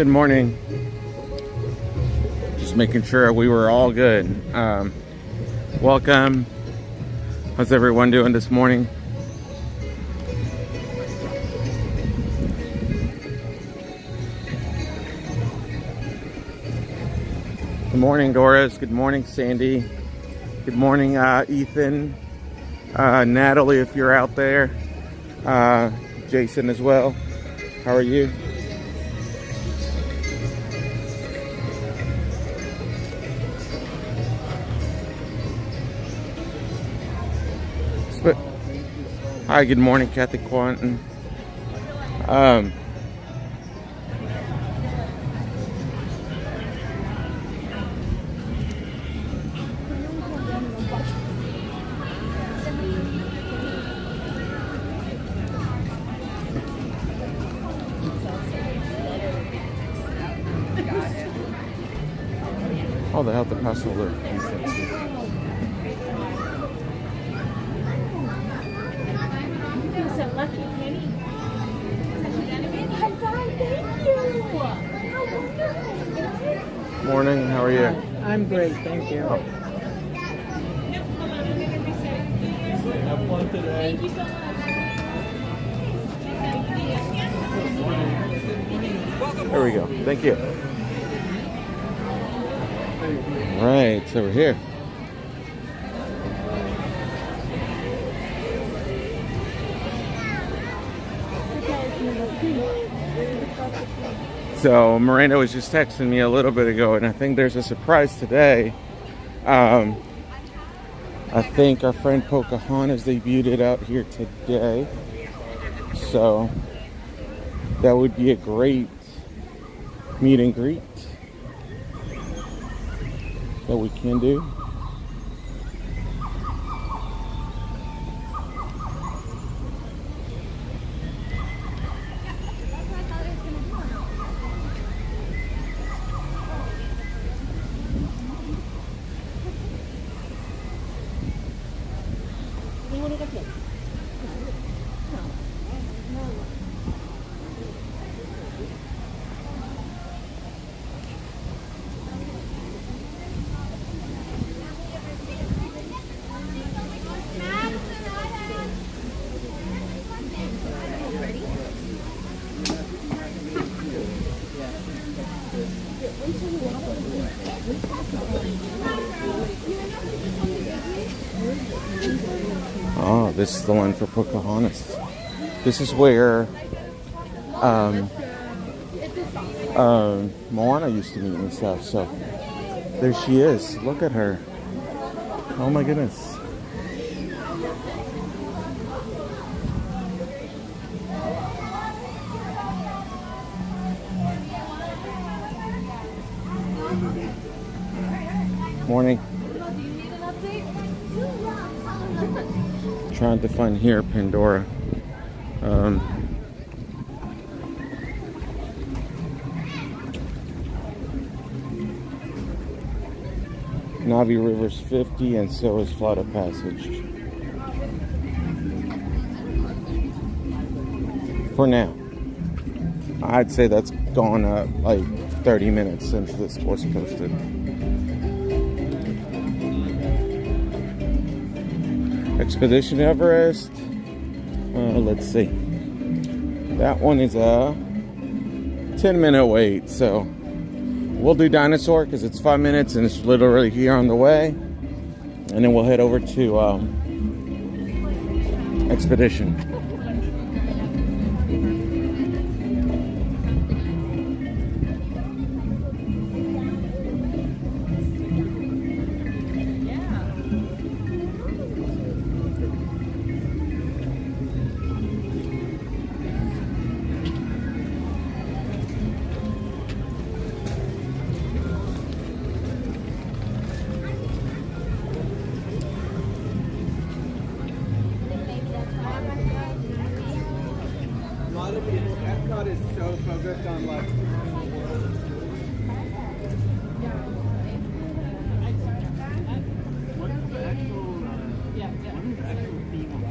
Good morning. Just making sure we were all good. Welcome. How's everyone doing this morning? Good morning, Doris. Good morning, Sandy. Good morning, Ethan. Natalie, if you're out there. Jason as well. How are you? Hi, good morning, Kathy Quanton. Oh, they have the pastel lift. Morning, how are you? I'm great, thank you. Have fun today. Thank you so much. There we go. Thank you. All right, so we're here. So Miranda was just texting me a little bit ago, and I think there's a surprise today. I think our friend Pocahontas debuted it out here today. So that would be a great meet and greet that we can do. Oh, this is the one for Pocahontas. This is where Moana used to meet and stuff. So there she is. Look at her. Oh my goodness. Morning. Trying to find here Pandora. Navi River's 50 and so is Flight of Passage. For now. I'd say that's gone up like 30 minutes since this was posted. Expedition Everest. Let's see. That one is a 10-minute wait. So we'll do Dinosaur because it's 5 minutes and it's literally here on the way. And then we'll head over to Expedition. Epcot is so focused on like what's the actual theme of it?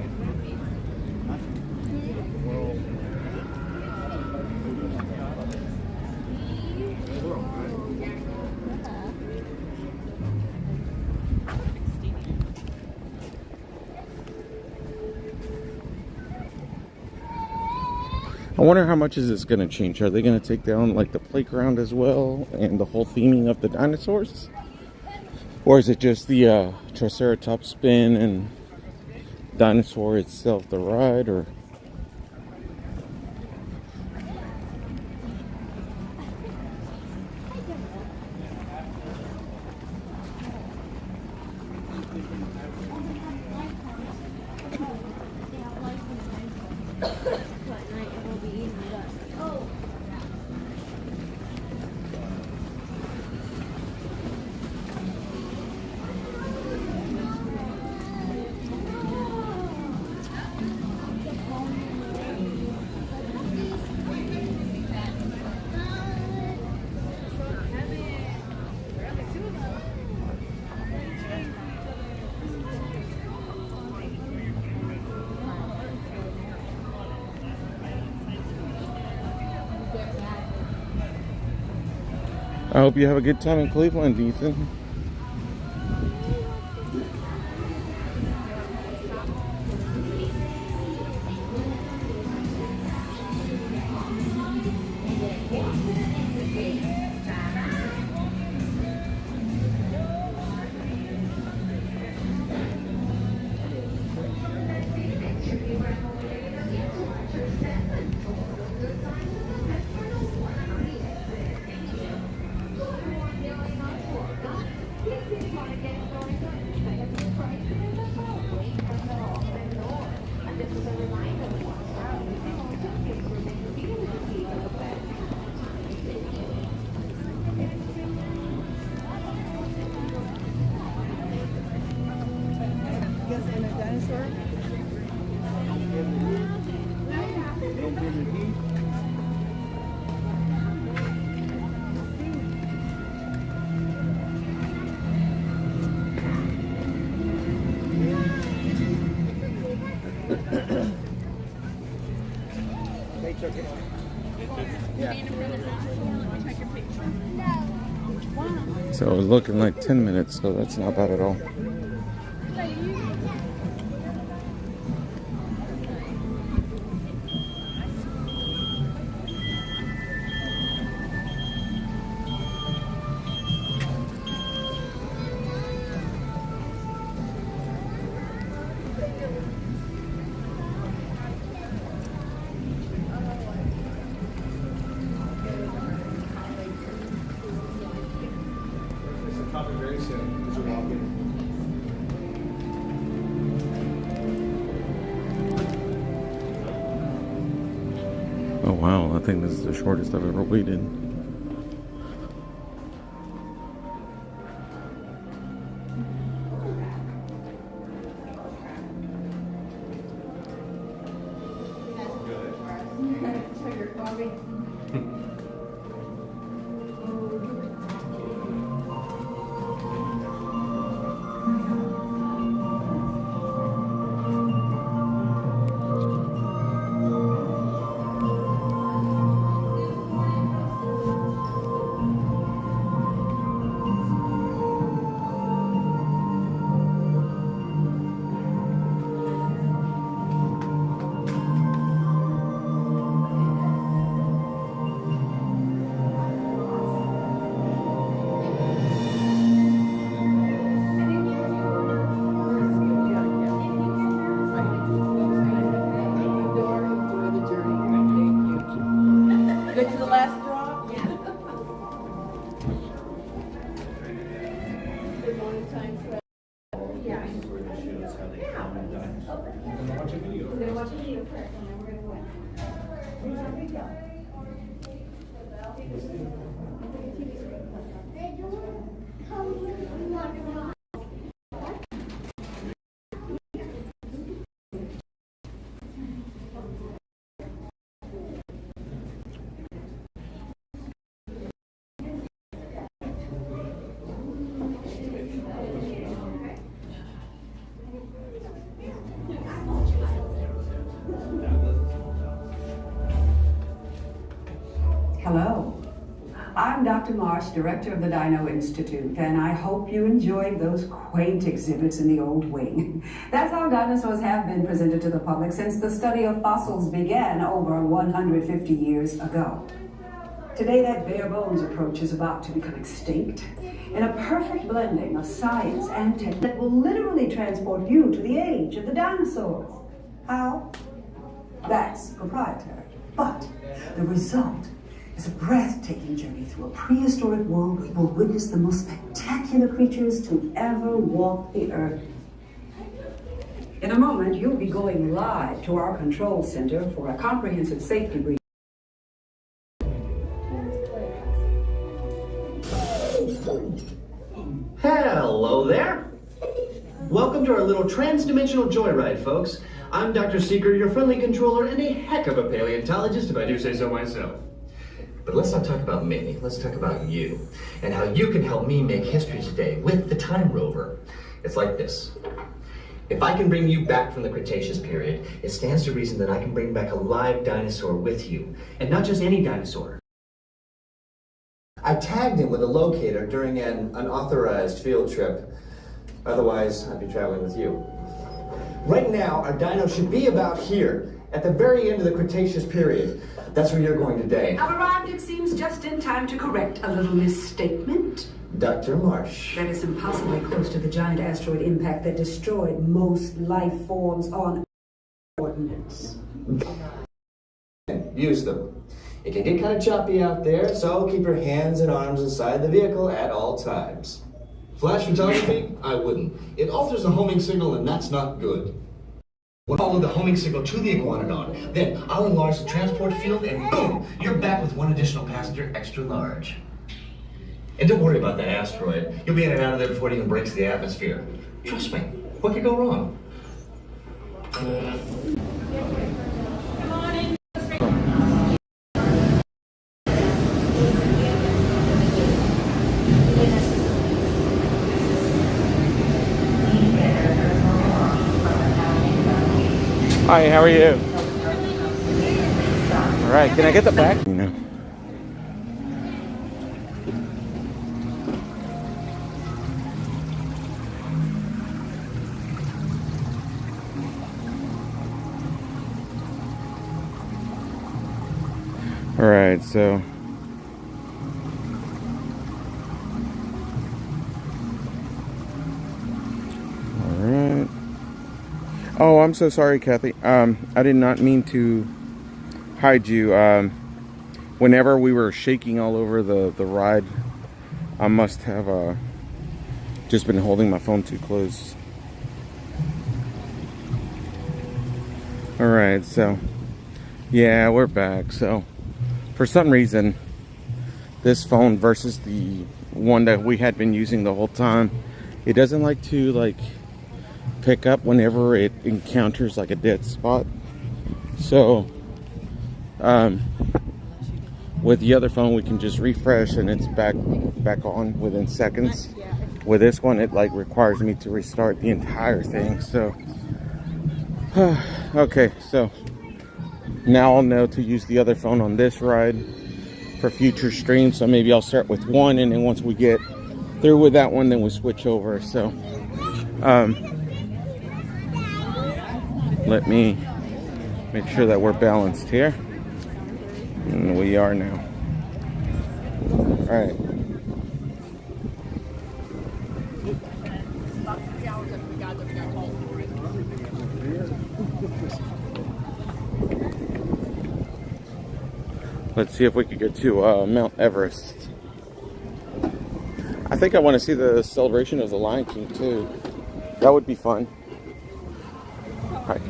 I wonder how much is this going to change. Are they going to take down like the playground as well and the whole theming of the dinosaurs? Or is it just the Triceratops spin and dinosaur itself, the ride? Or I hope you have a good time in Cleveland, Ethan. So it was looking like 10 minutes, so that's not bad at all. Oh wow, I think this is the shortest I've ever waited. Good to the last drop? Yeah. Good morning, time for yeah. We're gonna watch a video first, and then we're gonna win. Hello. I'm Dr. Marsh, director of the Dino Institute, and I hope you enjoyed those quaint exhibits in the old wing. That's how dinosaurs have been presented to the public since the study of fossils began over 150 years ago. Today, that bare bones approach is about to become extinct in a perfect blending of science and tech that will literally transport you to the age of the dinosaurs. How? That's proprietary. But the result is a breathtaking journey through a prehistoric world that will witness the most spectacular creatures to ever walk the earth. In a moment, you'll be going live to our control center for a comprehensive safety briefing. Hello there. Welcome to our little trans-dimensional joyride, folks. I'm Dr. Seeker, your friendly controller, and a heck of a paleontologist, if I do say so myself. But let's not talk about me, let's talk about you, and how you can help me make history today with the Time Rover. It's like this. If I can bring you back from the Cretaceous period, it stands to reason that I can bring back a live dinosaur with you. And not just any dinosaur. I tagged him with a locator during an unauthorized field trip. Otherwise, I'd be traveling with you. Right now, our dino should be about here, at the very end of the Cretaceous period. That's where you're going today. I've arrived, it seems, just in time to correct a little misstatement. Dr. Marsh. That is impossibly close to the giant asteroid impact that destroyed most life forms on coordinates. Use them. It can get kind of choppy out there, so keep your hands and arms inside the vehicle at all times. Flash photography? I wouldn't. It alters the homing signal, and that's not good. We'll follow the homing signal to the Iguanodon. Then I'll enlarge the transport field, and boom! You're back with one additional passenger extra large. And don't worry about that asteroid. You'll be in and out of there before it even breaks the atmosphere. Trust me. What could go wrong? Hi, how are you? All right, can I get the back? You know. All right, so all right. Oh, I'm so sorry, Kathy. I did not mean to hide you. Whenever we were shaking all over the ride, I must have just been holding my phone too close. All right, so yeah, we're back. So for some reason, this phone versus the one that we had been using the whole time, it doesn't like to pick up whenever it encounters like a dead spot. So with the other phone we can just refresh and it's back on within seconds. With this one it requires me to restart the entire thing. So okay, so now I'll know to use the other phone on this ride for future streams. So maybe I'll start with one, and then once we get through with that one, then we switch over. So let me make sure that we're balanced here. And we are now. All right. Let's see if we could get to Mount Everest. I think I want to see the celebration of the Lion King too. That would be fun. Hi.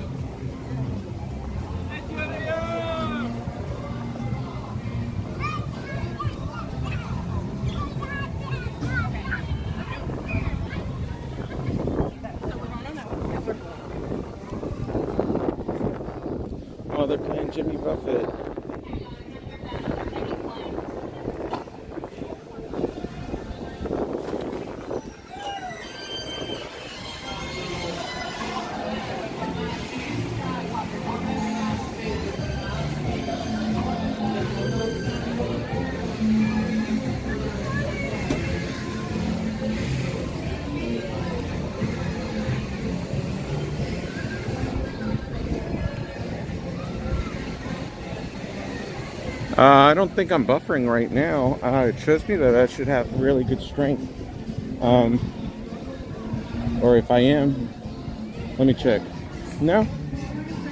Oh, they're playing Jimmy Buffett. I don't think I'm buffering right now. It shows me that I should have really good strength. Or if I am, let me check. No.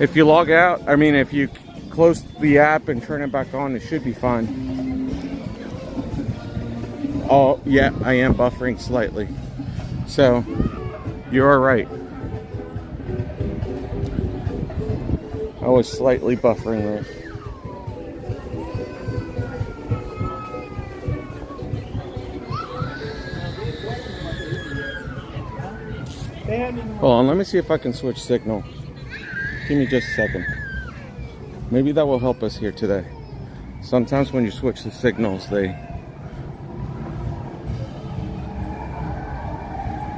If you log out, I mean, if you close the app and turn it back on, it should be fine. Oh, yeah, I am buffering slightly. So, you're right. I was slightly buffering there. Hold on, let me see if I can switch signal. Give me just a second. Maybe that will help us here today. Sometimes when you switch the signals, they...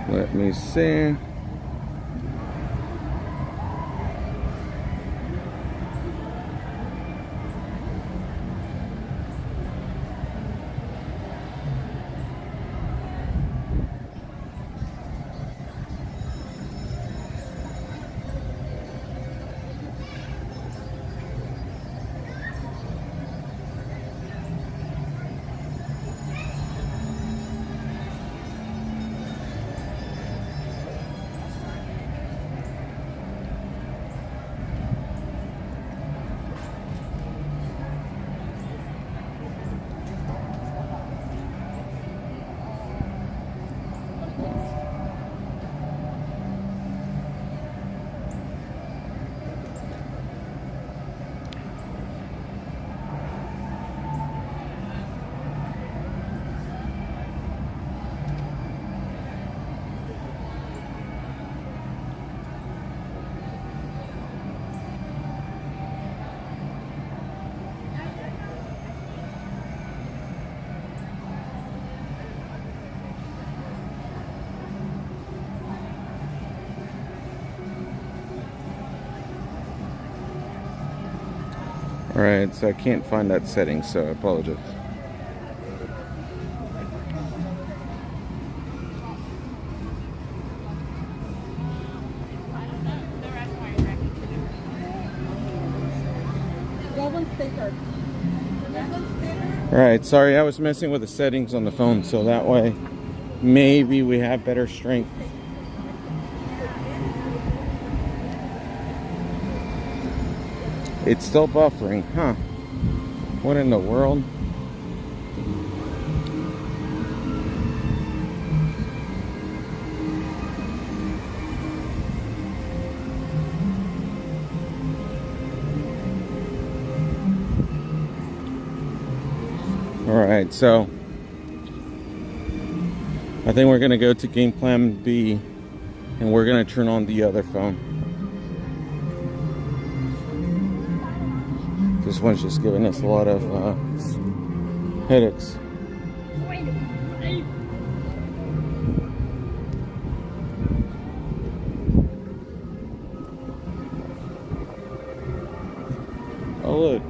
Let me see. Alright, so I can't find that setting, so I apologize. Alright, sorry, I was messing with the settings on the phone, so that way maybe we have better strength. It's still buffering, huh? What in the world? Alright, so I think we're gonna go to game plan B and we're gonna turn on the other phone. This one's just giving us a lot of headaches. Oh look.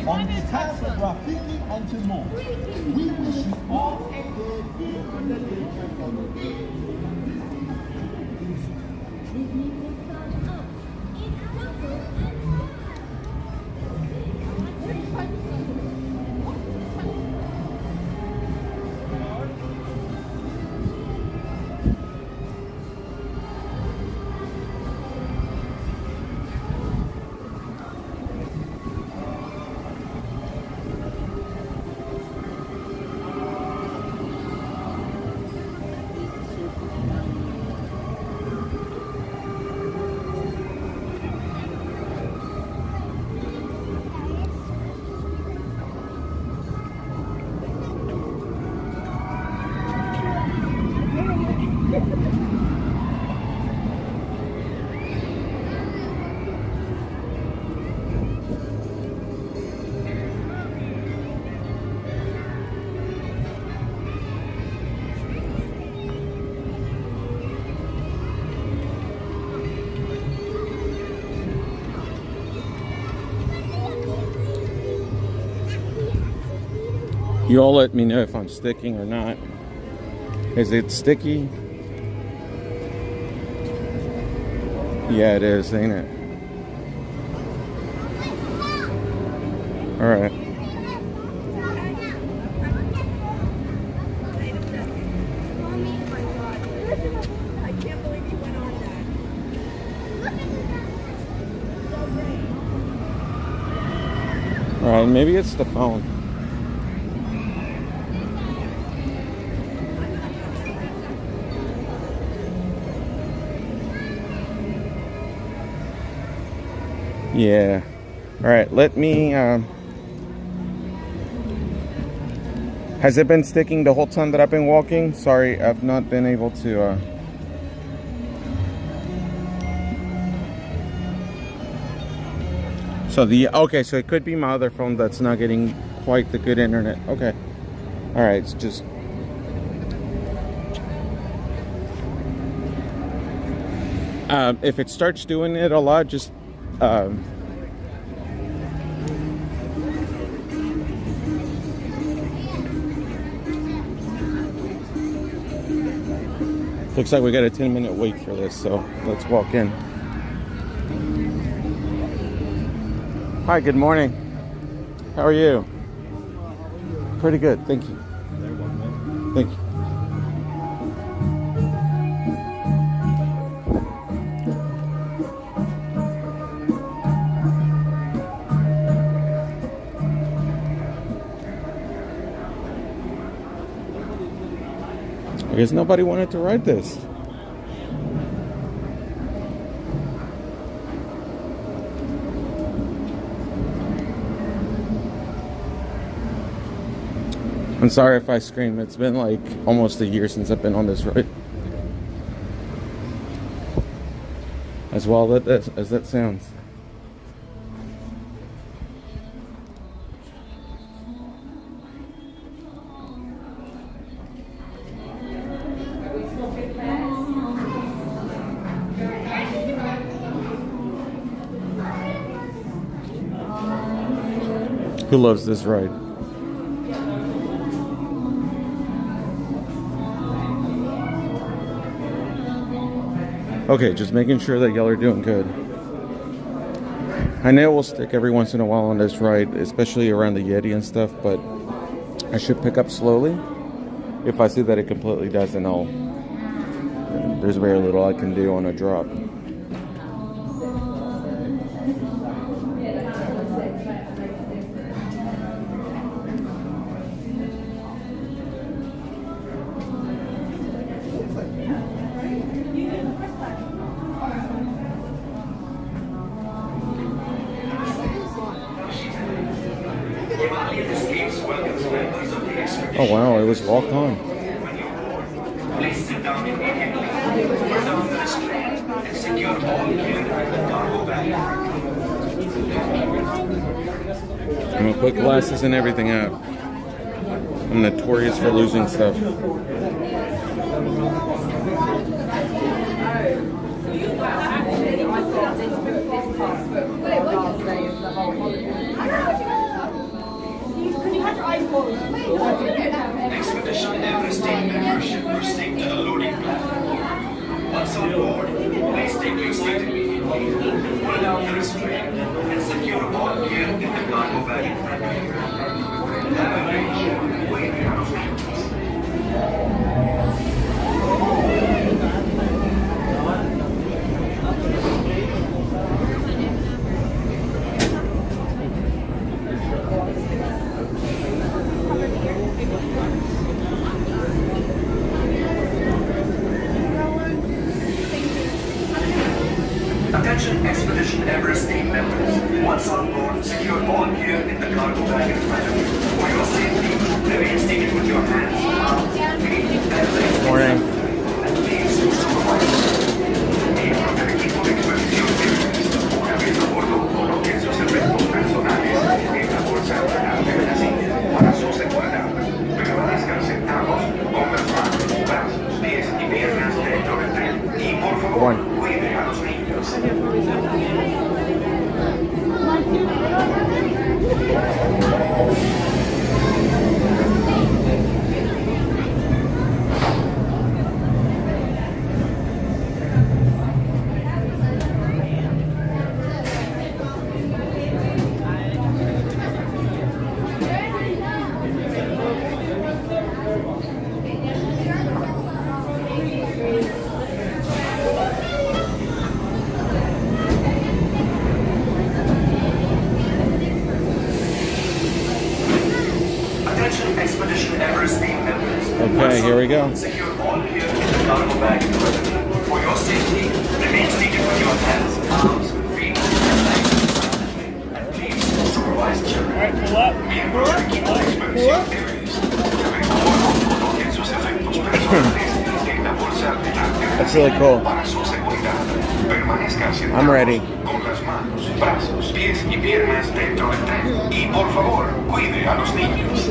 On behalf of Rafiki and Timon, we wish you all a good day. You all let me know if I'm sticking or not. Is it sticky? Yeah, it is, ain't it? All right. I can't believe you went on that. All right, maybe it's the phone. Yeah. All right, let me, has it been sticking the whole time that I've been walking? Sorry, I've not been able to, okay, so it could be my other phone that's not getting quite the good internet. Okay. All right, it's just, if it starts doing it a lot, just, looks like we got a 10-minute wait for this, so let's walk in. Hi, good morning. How are you? Pretty good, thank you. Thank you. I guess nobody wanted to ride this. I'm sorry if I scream. It's been like almost a year since I've been on this ride. As well as that sounds. Who loves this ride? Okay, just making sure that y'all are doing good. I know we'll stick every once in a while on this ride, especially around the Yeti and stuff, but I should pick up slowly. If I see that it completely doesn't, there's very little I can do on a drop. Oh wow, it was walk on. Please sit down immediately. We're down the street and secure all gear in the cargo bag. I'm gonna put glasses and everything out. I'm notorious for losing stuff. Expedition Everest team members should proceed to the loading platform. Once on board, please take your seat immediately, pull down the restraint, and secure all gear in the cargo bag in front of you. Have a great day. Wait for your Attention Expedition Everest team members. Once on board, secure all gear in the cargo bag in front of you. For your safety, remain seated with your hands, arms, feet, and legs. Morning. And please use supervisor. Miembros del equipo de expedición Everest. Una vez a bordo, coloquen sus efectos personales en la bolsa de la silla para su seguridad. Permanezcan sentados con las manos, brazos, pies y piernas dentro del tren. Y por favor, cuiden a los niños. here we go. Secure all gear and cargo bag equipment. For your safety, remain seated with your hands, arms, feet, and legs. And please supervise children. Miembros de equipo de expedición débiles. Deben coloquen sus efectos personales en la bolsa delante That's really cool. para su seguridad. Permanezca sentado I'm ready. con las manos, brazos, pies y piernas dentro del tren. Y por favor, cuide a los niños.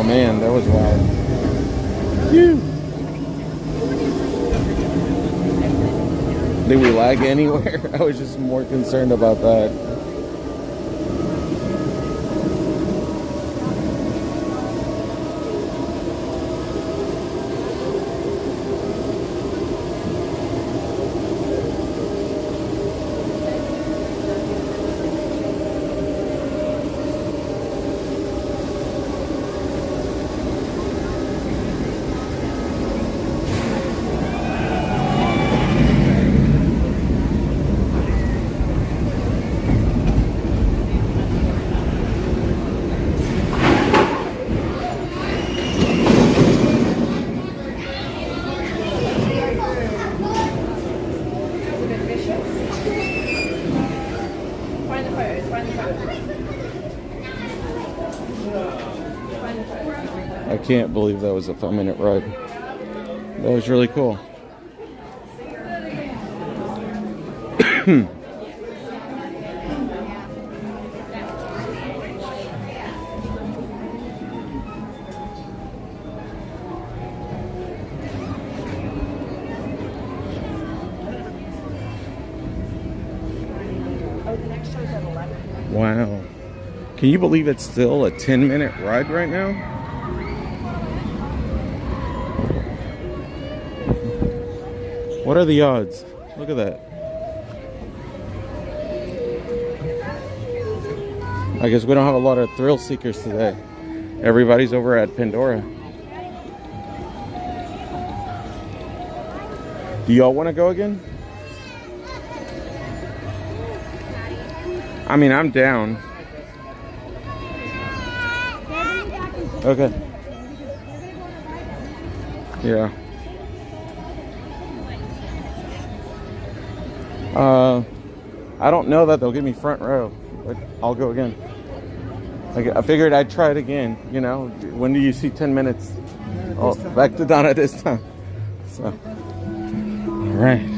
Man, that was wild. Phew. Did we lag anywhere? I was just more concerned about that. I can't believe that was a 5-minute ride. That was really cool. Wow. Can you believe it's still a 10-minute ride right now? What are the odds? Look at that. I guess we don't have a lot of thrill seekers today. Everybody's over at Pandora. Do y'all want to go again? I mean, I'm down. Okay. Yeah. I don't know that they'll give me front row, but I'll go again. I figured I'd try it again, you know. When do you see 10 minutes? Oh, back to Donna this time. So, all right.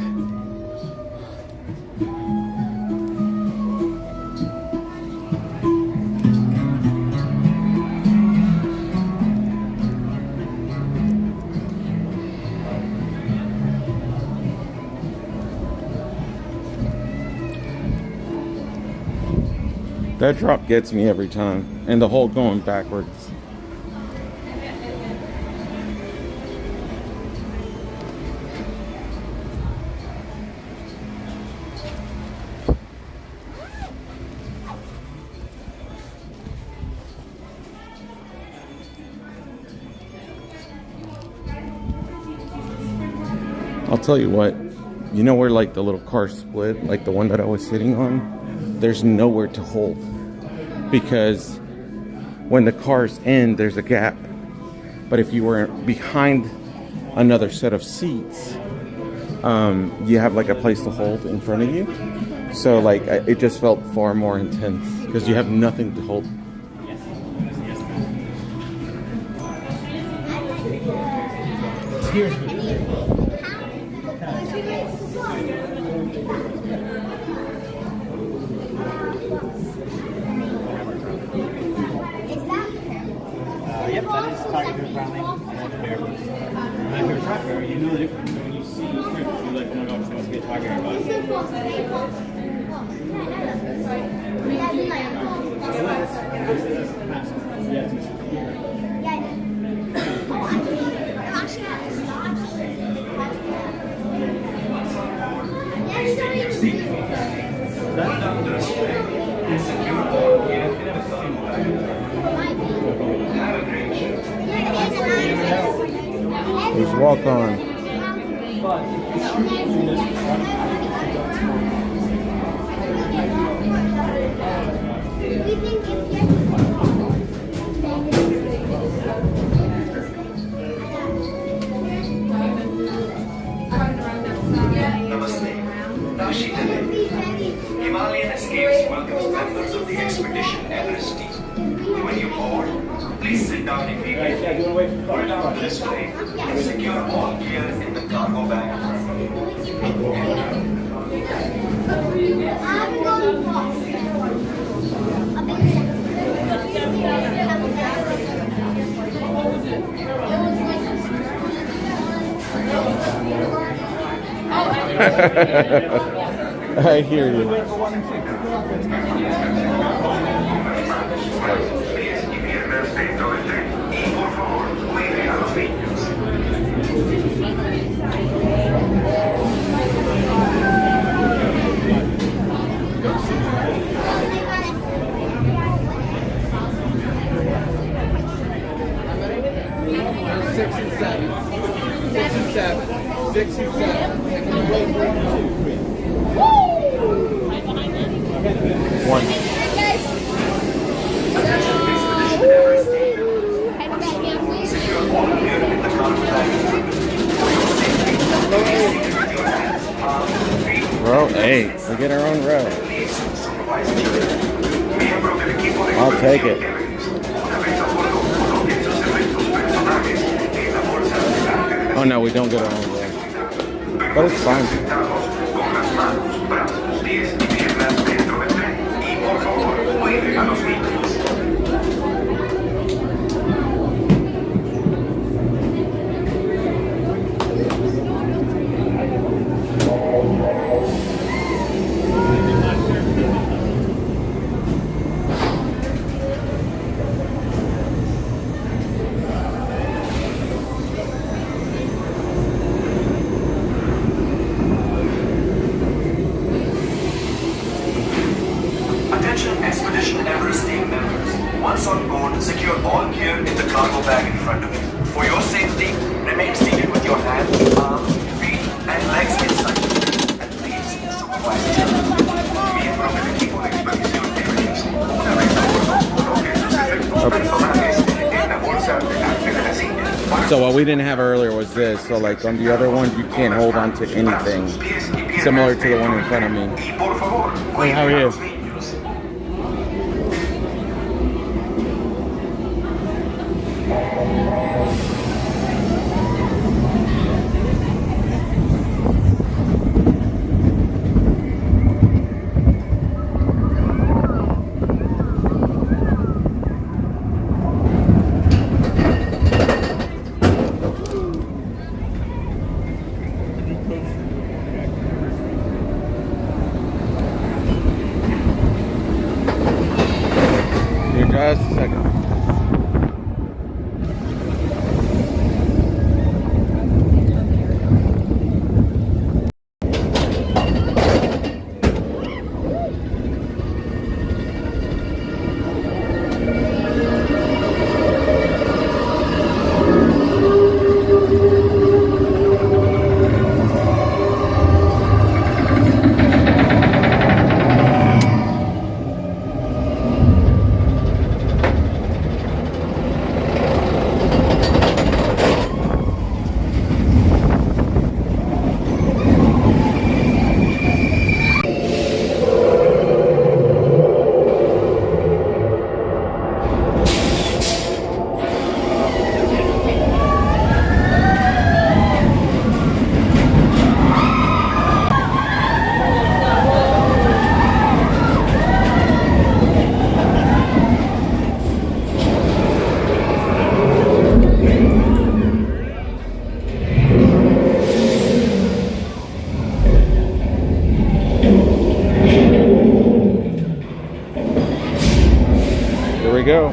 That drop gets me every time, and the whole going backwards. I'll tell you what, you know where like the little car split, like the one that I was sitting on? There's nowhere to hold, because when the cars end, there's a gap. But if you were behind another set of seats, you have like a place to hold in front of you. So like it just felt far more intense because you have nothing to hold. Excuse me. Yep, that is targeted Browning. I know the bear. And if you're a track bear, you know the difference. When you see those scripts, you're like, oh my gosh, this must be a tiger. Just walk on. Namaste. Nashi Dele. Himalayan Escapes welcomes members of the expedition Everest team. When you board, please sit down immediately. Put down this way and secure all gear in the cargo bag. I hear you. Por favor, cuide a los niños. One. Expedition Everest team. Secure all gear in the cargo bag. For your safety, please secure your hands, arms, feet. Row 8. We get our own row. Miembros del equipo de I'll take it. Una vez a bordo, coloquen sus efectos personales en la bolsa delante de Oh no, we don't get our own row. But it's fine. sentados con las manos, brazos, pies y piernas dentro del tren. Y por favor, cuiden a los niños. So what we didn't have earlier was this. So like on the other ones, you can't hold on to anything. Similar to the one in front of me. Hey, how are you? Just a second. Here we go.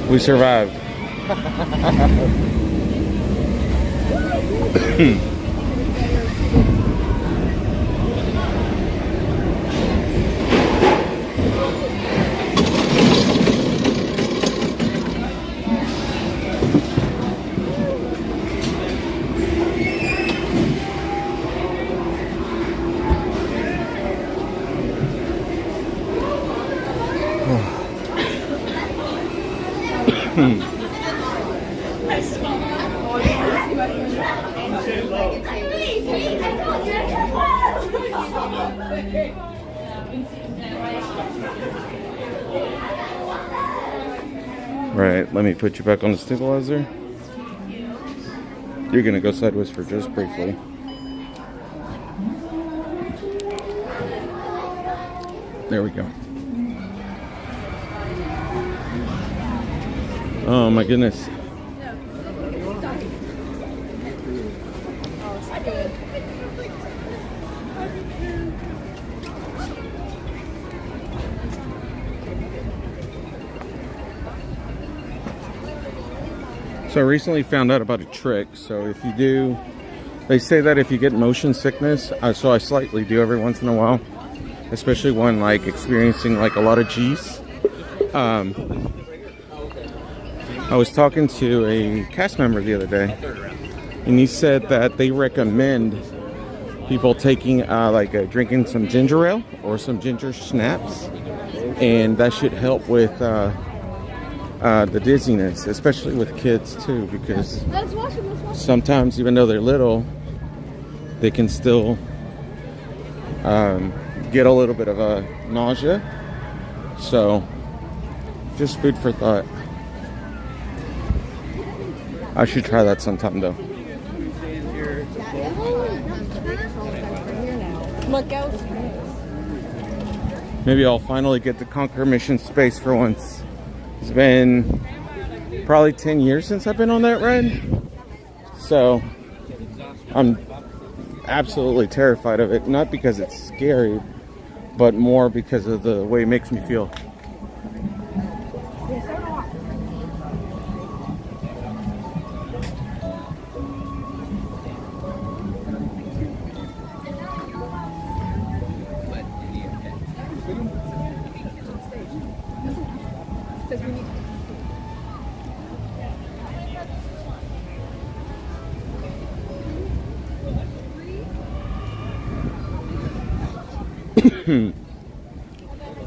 We survived. Right, let me put you back on the stabilizer. You're gonna go sideways for just briefly. There we go. Oh my goodness. So I recently found out about a trick. So if you do, they say that if you get motion sickness, so I slightly do every once in a while, especially when like experiencing like a lot of G's. I was talking to a cast member the other day, and he said that they recommend people taking drinking some ginger ale or some ginger snaps, and that should help with the dizziness, especially with kids too, because sometimes even though they're little, they can still get a little bit of a nausea. So just food for thought. I should try that sometime though. Look out. maybe I'll finally get to conquer Mission Space for once. It's been probably 10 years since I've been on that ride. So I'm absolutely terrified of it. Not because it's scary, but more because of the way it makes me feel.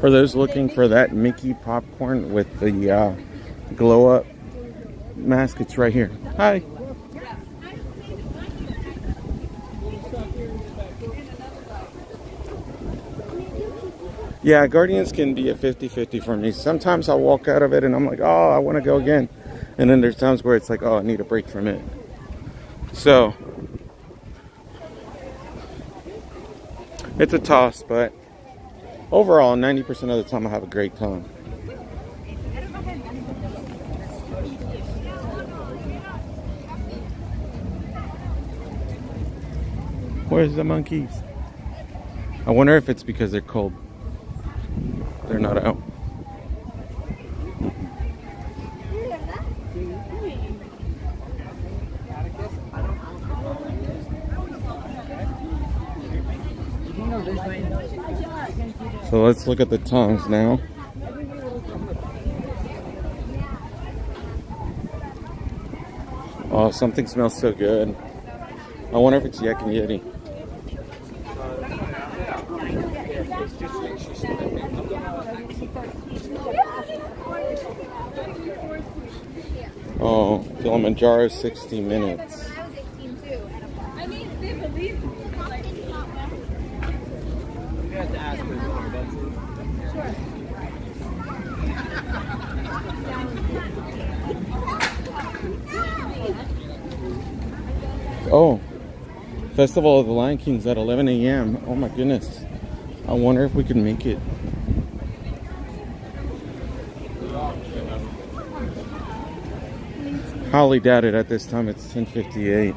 For those looking for that Mickey popcorn with the glow up mask, it's right here. Hi. Yeah, Guardians can be a 50-50 for me. Sometimes I'll walk out of it and I'm like, oh, I want to go again. And then there's times where it's like, oh, I need a break from it. So it's a toss, but overall, 90% of the time I have a great time. Where's the monkeys? I wonder if it's because they're cold. They're not out. So let's look at the tongs now. Oh, something smells so good. I wonder if it's Yak and Yeti. Oh, Kilimanjaro 60 minutes. I mean, they believe me. You have to ask for more, that's it. Sure. Oh, Festival of the Lion King's at 11 a.m. Oh my goodness. I wonder if we can make it. Highly doubt it at this time. It's 10:58.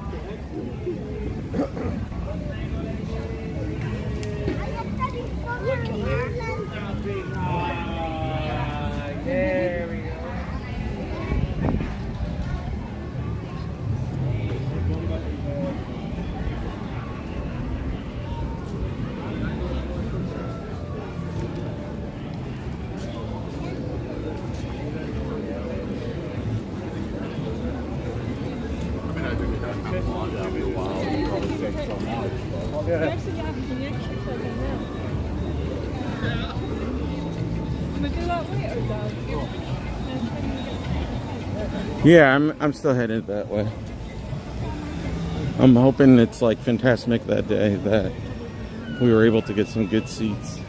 There we go. Yeah, I'm still headed that way. I'm hoping it's like Fantasmic that day that we were able to get some good seats.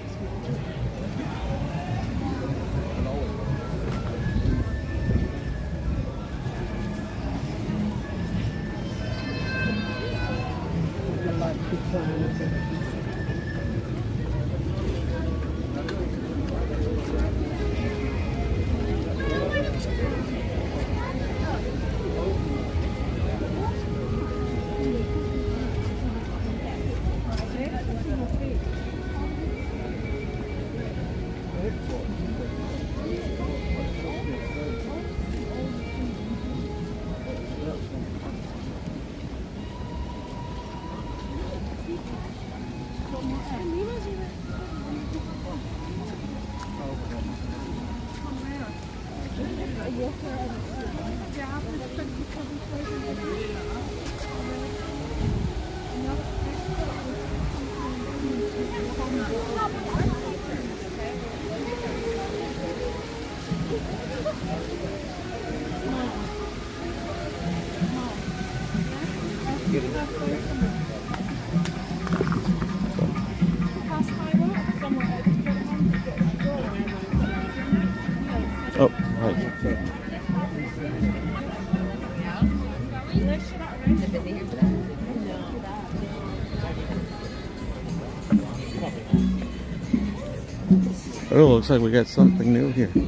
Oh, right. Oh, looks like we got something new here. Look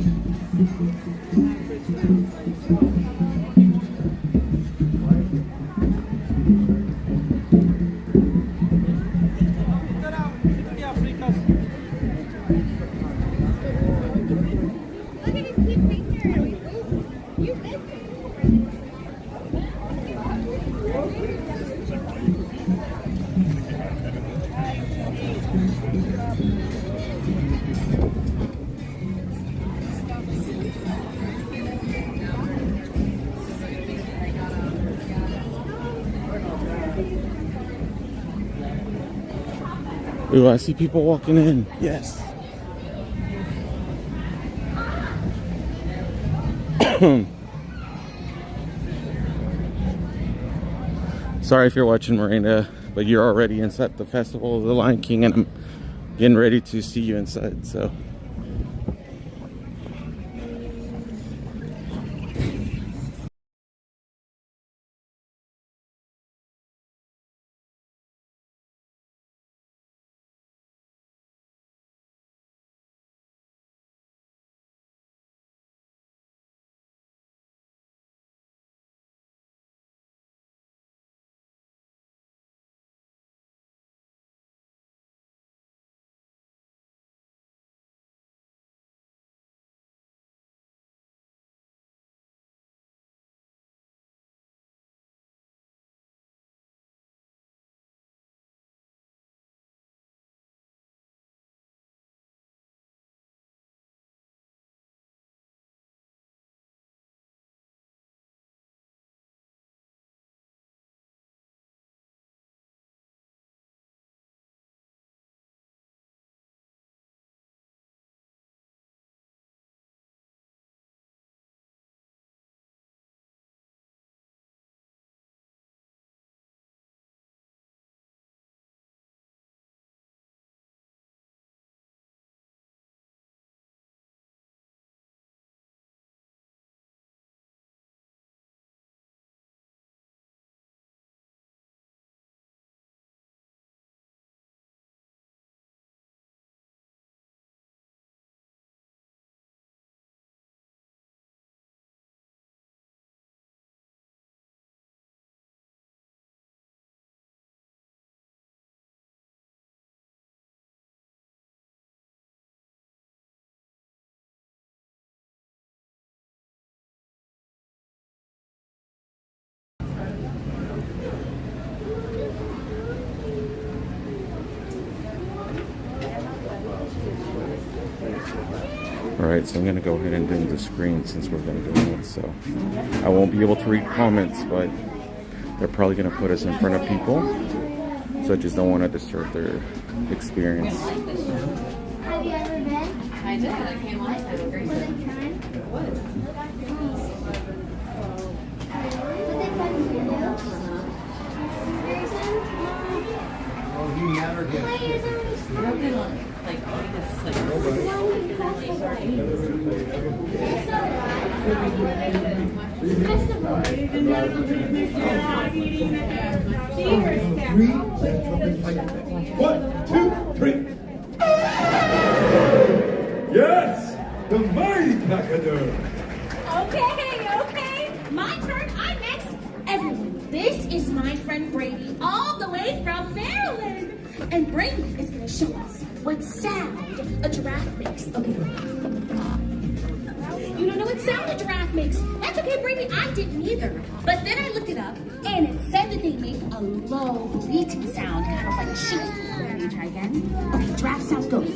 at his cute picture. Ooh, you missed it. Ooh, I see people walking in. Yes. Sorry if you're watching, Miranda, but you're already inside the Festival of the Lion King, and I'm getting ready to see you inside, so. Alright, so I'm going to go ahead and do the screen since we're going to go in. So I won't be able to read comments, but they're probably going to put us in front of people. So I just don't want to disturb their experience. Have you ever been? I did. I came last time. Great. Was it fun? It was. Was it fun to do? Oh, he never gets You have to like make this like One, two, three. Yes! The mighty Pachyderm! Okay, my turn. I'm next. Everyone, this is my friend Brady, all the way from Maryland. And Brady is going to show us what sound a giraffe makes. Okay. You don't know what sound a giraffe makes. That's okay, Brady. I didn't either. But then I looked it up, and it said that they make a low bleating sound, kind of like a sheep. Let me try again. Okay, giraffe sound goes.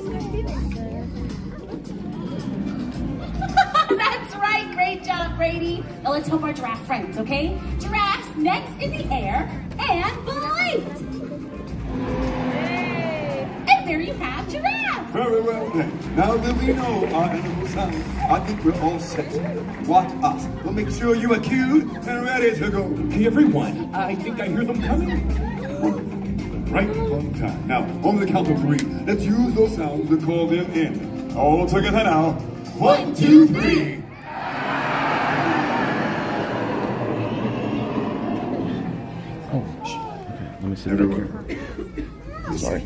That's right. Great job, Brady. Now let's help our giraffe friends, okay? Giraffes necks in the air and bite. And there you have giraffe. Very well then. Now that we know our animal sound, I think we're all set. Watch us. We'll make sure you are cued and ready to go. Hey everyone, I think I hear them coming. Right on time. Now, on the count of three, let's use those sounds to call them in. All together now. 1, 2, 3. Oh, okay. Let me sit back here. Sorry.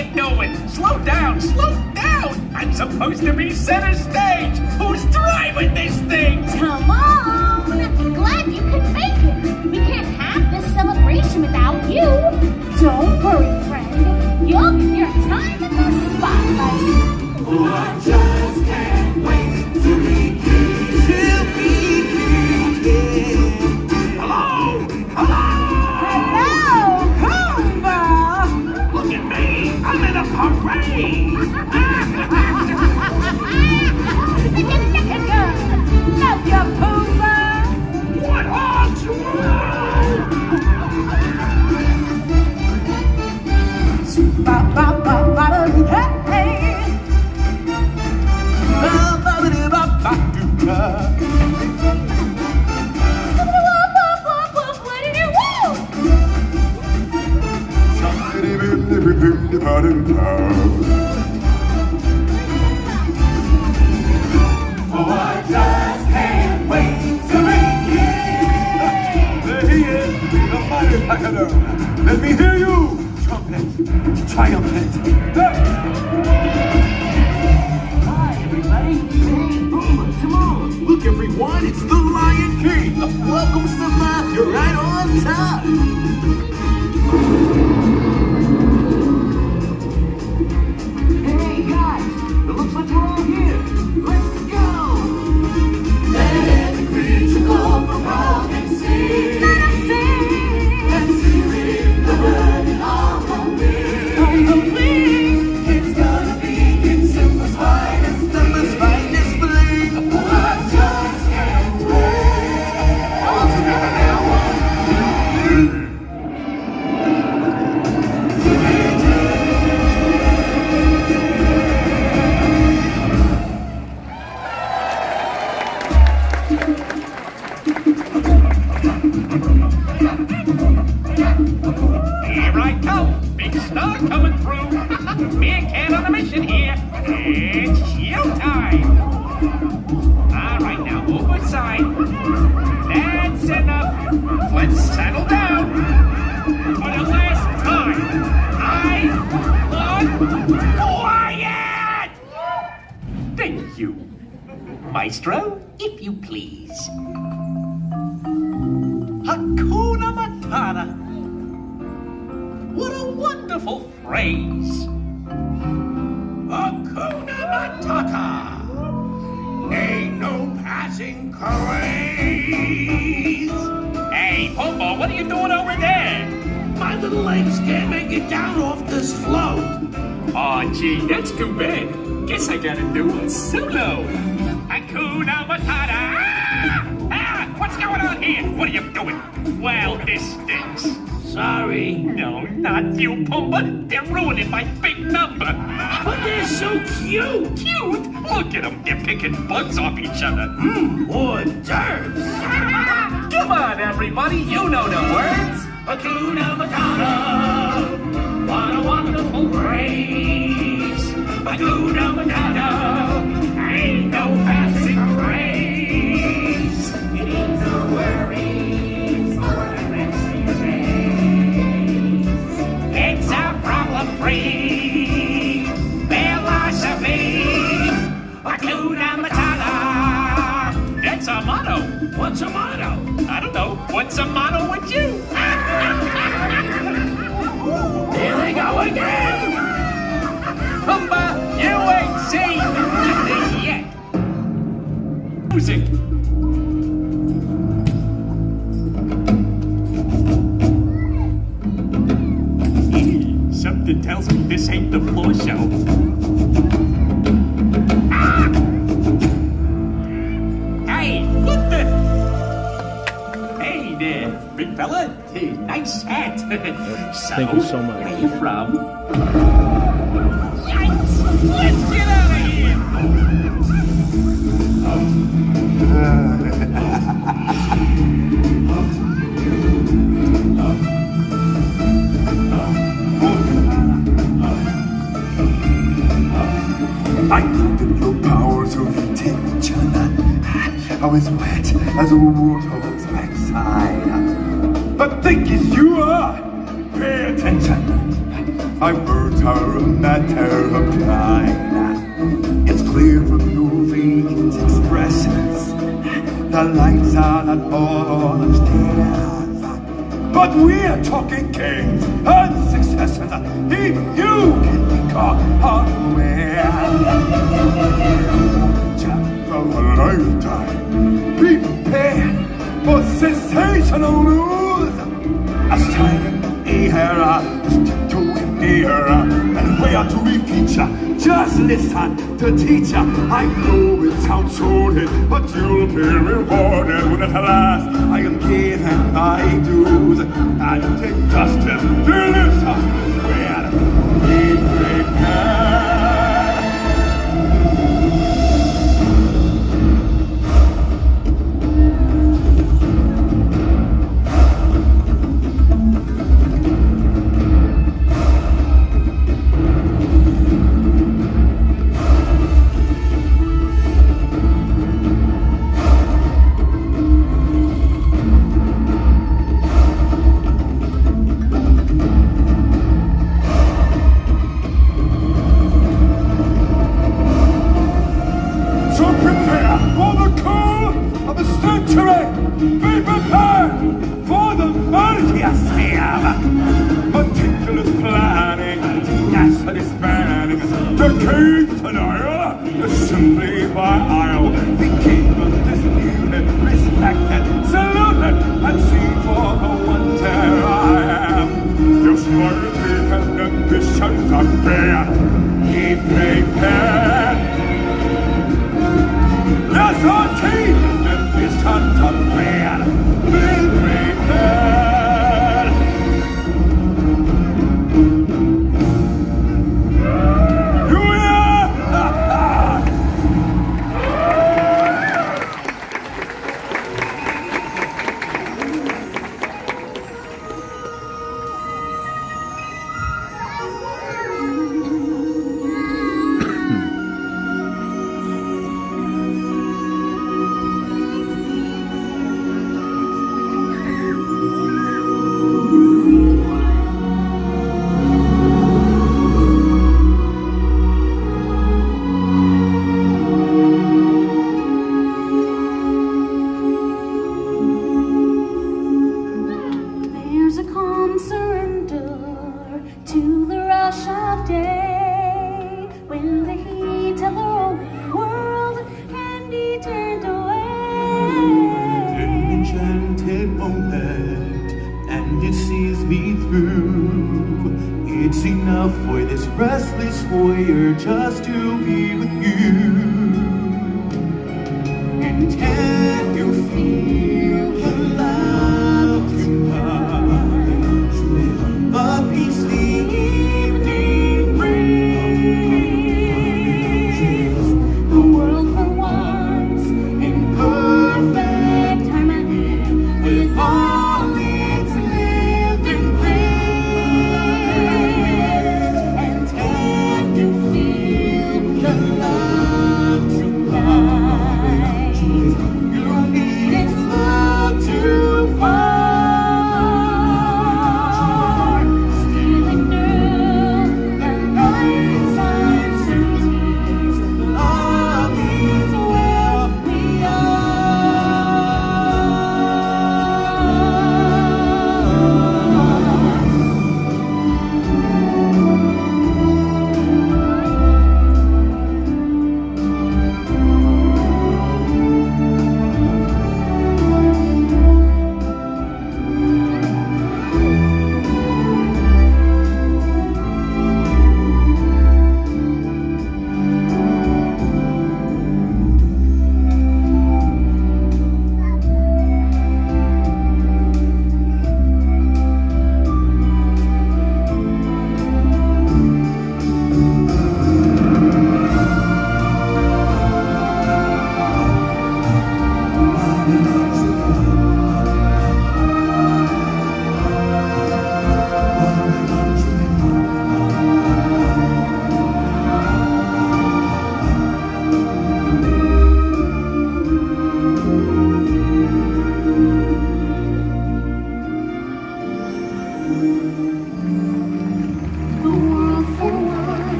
you doing? Slow down, slow down! I'm supposed to be center stage! Who's driving this thing? Come on! Glad you could make it. We can't have this celebration without you. Don't worry, friend. You'll get your time in the spotlight. Oh, I just can't wait to be king. Hello? Hello? Hello, Pumbaa! Look at me! I'm in a parade! Love your Pumbaa! What odds? Oh, I just can't wait to be king. There he is, the mighty pachyderm. Let me hear you, trumpet, triumphant. Hey! Hi, everybody. Hey, Pumbaa, come on. Look, everyone, it's the Lion King. Welcome, Simba. You're right on time. Hey, guys. It looks like we're all here. Let's go. Let every creature come from rock and sing. And sing in the burning on the wing. It's gonna be King Simba's finest bling. Oh, I just can't wait. All together now, 1, 2. Here I come. Big star coming through. Me and Ken on a mission here. It's showtime. All right, now move aside. That's enough. Let's settle down. For the last time, I want quiet. Thank you. Maestro, if you please. Hakuna Matata. What a wonderful phrase. Hakuna Matata. Ain't no passing craze. Hey, Pumbaa, what are you doing over there? My little legs can't make it down off this float. Aw, gee, that's too bad. Guess I gotta do a solo. Hakuna Matata. Ah, what's going on here? What are you doing? Well, this stinks. Sorry. No, not you, Pumbaa. They're ruining my big number. But they're so cute. Cute? Look at them. They're picking bugs off each other. Hors d'oeuvres. Come on, everybody. You know the words. Hakuna Matata. What a wonderful phrase. Hakuna Matata. Ain't no passing craze. Ain't no worries for the next few days. It's a problem-free philosophy. Hakuna Matata. That's our motto. What's a motto? I don't know. What's the motto with you? Here they go again. Pumbaa, you ain't seen nothing yet. Music. Something tells me this ain't the floor show. Ah! Hey, what the? Hey there, big fella. Hey, nice hat. Thank you so much. Where you from? Yikes! Let's get out of here! I needed your powers of retention. I was wet as a water's backside. But thick as you are, pay attention. My words are a matter of time. It's clear from your radiant expressions. The lights are not all on stairs. But we're talking games and successes. Even you can be caught unaware. Chapter of a lifetime. Be prepared for sensational news. A shining era, to near, and where to feature. Just listen to teacher. I know it sounds sordid, but you'll be rewarded when at last I am given my dues and take justice to listen where we prepare.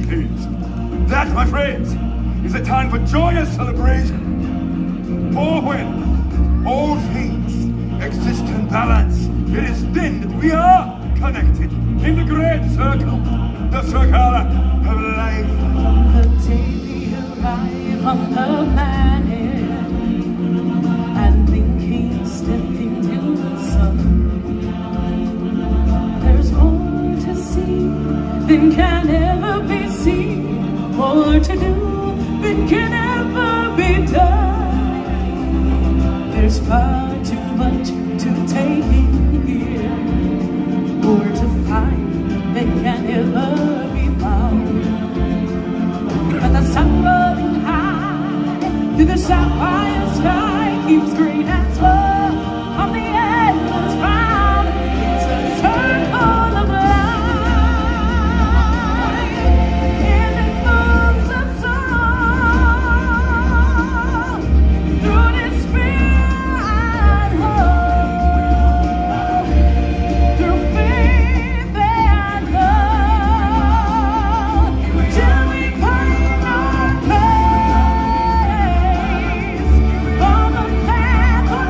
is. That, my friends, is a time for joyous celebration. For when all things exist in balance, it is then that we are connected in the great circle, the circle of life. The day we arrive on the planet and thinking, stepping to the sun, there's more to see than can ever be seen, more to do than can ever be done. There's far too much to take in here, more to find than can ever be found. But the sun rolling high through the sapphire sky keeps green and slow on the endless round. It's a circle of life, and it moves us all through despair and hope, through faith and love, till we find our place on the path of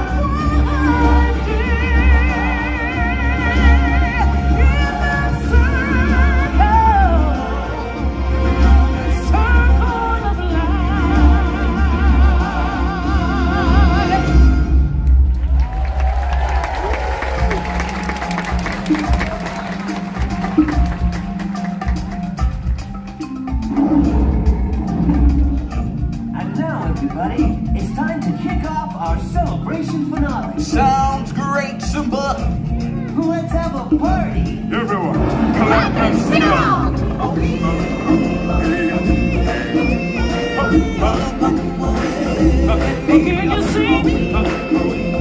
wonder in the circle of life. And now, everybody, it's time to kick off our celebration finale. Sounds great, Simba. Let's have a party. Everyone, clap and sing along. Hear you sing.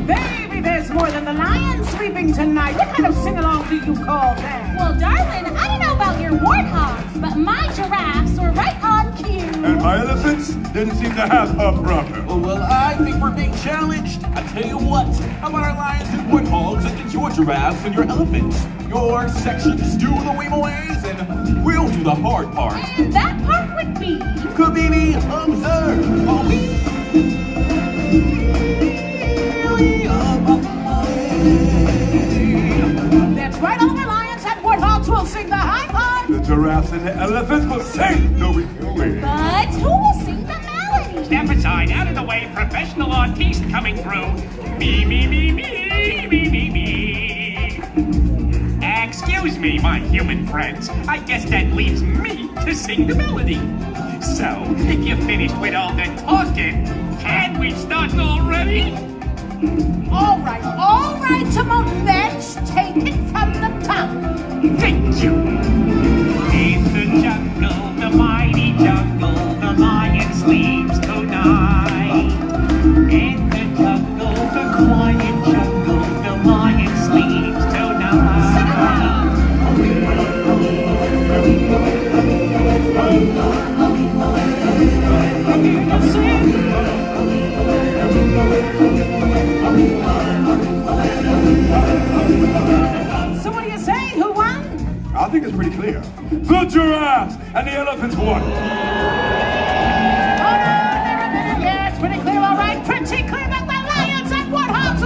Baby, there's more than the lions sleeping tonight. What kind of sing-along do you call that? Well, darling, I don't know about your warthogs, but my giraffes were right on cue. And my elephants didn't seem to have a problem. Well, I think we're being challenged. I tell you what, how about our lions and warthogs against your giraffes and your elephants? Your sections do the ways, and we'll do the hard part. And that part would be... Kabini, observe. Oh, That's right, all of our lions and warthogs will sing the high part. The giraffes and the elephants will sing the weekly way. But who will sing the melody? step aside, out of the way, professional artiste coming through. Me, me, me, me, me, me, me. Excuse me, my human friends. I guess that leaves me to sing the melody. So, if you're finished with all the talking, can we start already? All right, Timon, let's take it from the top. Thank you. In the jungle, the mighty jungle, the lion sleeps tonight. In the jungle, the quiet jungle, the lion sleeps tonight. So what do you say? Who won? I think it's pretty clear. The giraffes and the elephants won. Yeah, it's pretty clear, all right. Pretty clear that the lions and warthogs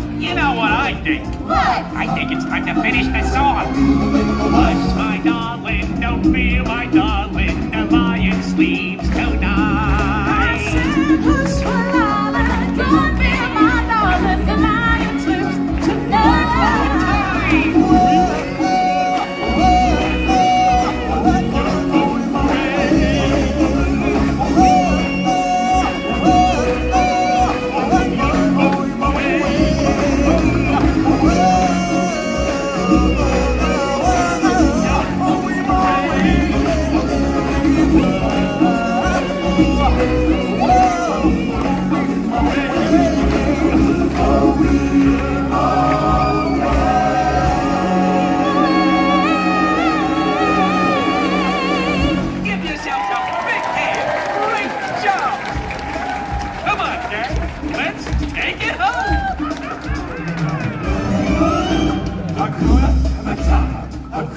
won. You know what I think? What? I think it's time to finish the song. Hush, my darling, don't fear, my darling, the lion sleeps tonight. I said, hush, my darling, don't fear, my darling, the lion sleeps tonight. Give yourselves a big hand. Great job. Come on, Dad. Let's take it home.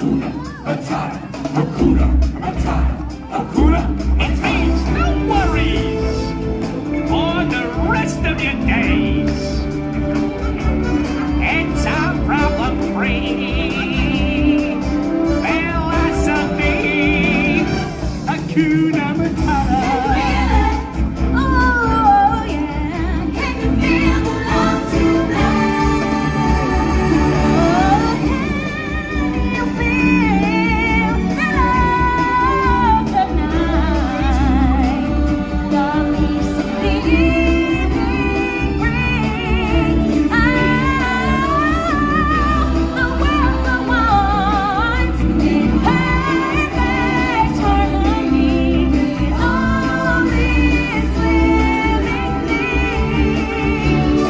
Hakuna Matata, Hakuna Matata, Hakuna It means no worries for the rest of your days. It's a problem-free philosophy. Hakuna Matata. Oh, yeah. Can you feel the love tonight? Can you feel the love tonight? The peace of living brings. The world for once in perfect harmony. All these living things.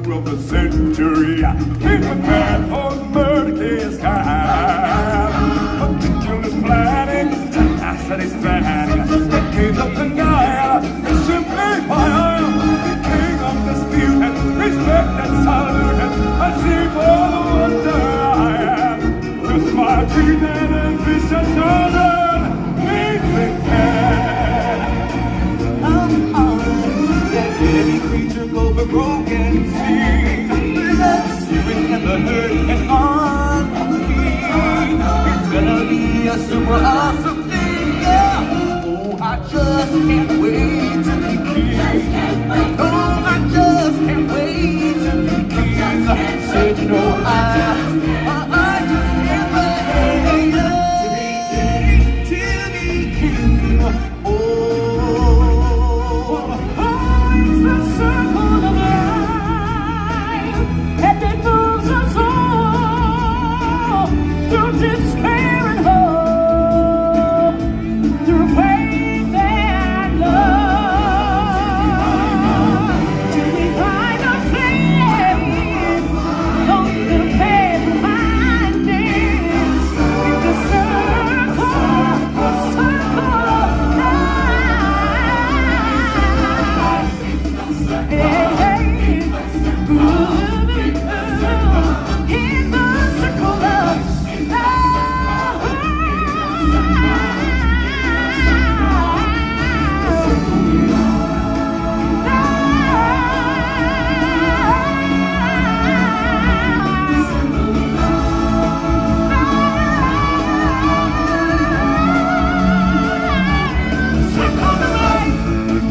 of the century. Be prepared for the murder sky. Meticulous planning, tenacity spanning, decades of denial. Simply fire, the king of dispute, respect and salute, and see for the wonder I am. With my teeth and ambition northern, be prepared. Let any creature go for broken seed. Let spirit and the hurt and unseen. It's gonna be a super awesome thing, yeah. Oh, I just can't wait to be king. Oh, I just can't wait to be king. Said you know I just can't wait to be king. Oh. It's the circle of life, and it moves us all through despair and hope, through faith and love. Till we find a place on the pathfindings in the circle of life. Hey, hey, moving in the circle of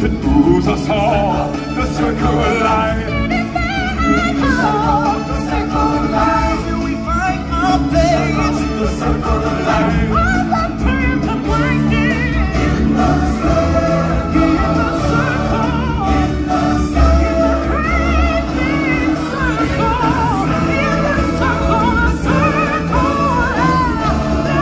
It moves us all, the circle of life. The circle of life. Till we find our place. The circle of life. all the turns of winding in the circle, in the circle, in the great big circle, in the circle of life, circle of life.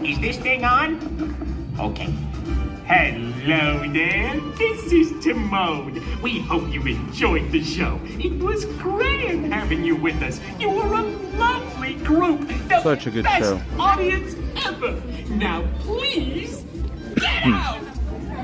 Is this thing on? Okay. Hello there. This is Timon. We hope you enjoyed the show. It was grand having you with us. You were a lovely group. The Such a good best show. audience ever. Now, please get out.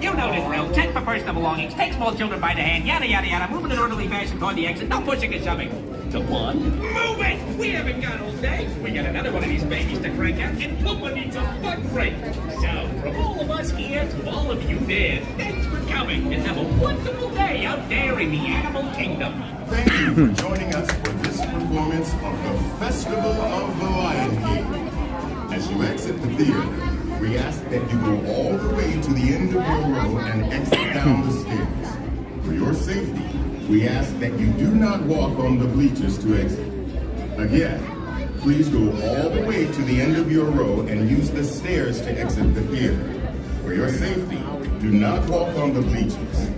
You know the drill. Check for personal belongings. Take small children by the hand. Yada, yada, yada. Move in an orderly fashion toward the exit. No pushing and shoving. To one. Move it! We haven't got all day. We got another one of these babies to crank out, and Papa needs a butt break. So, from all of us here to all of you there, thanks for coming, and have a wonderful day out there in the animal kingdom. Thank you for joining us for this performance of the Festival of the Lion King. As you exit the theater, we ask that you go all the way to the end of your row and exit down the stairs. For your safety, we ask that you do not walk on the bleachers to exit. Again, please go all the way to the end of your row and use the stairs to exit the pier. For your safety, do not walk on the bleachers.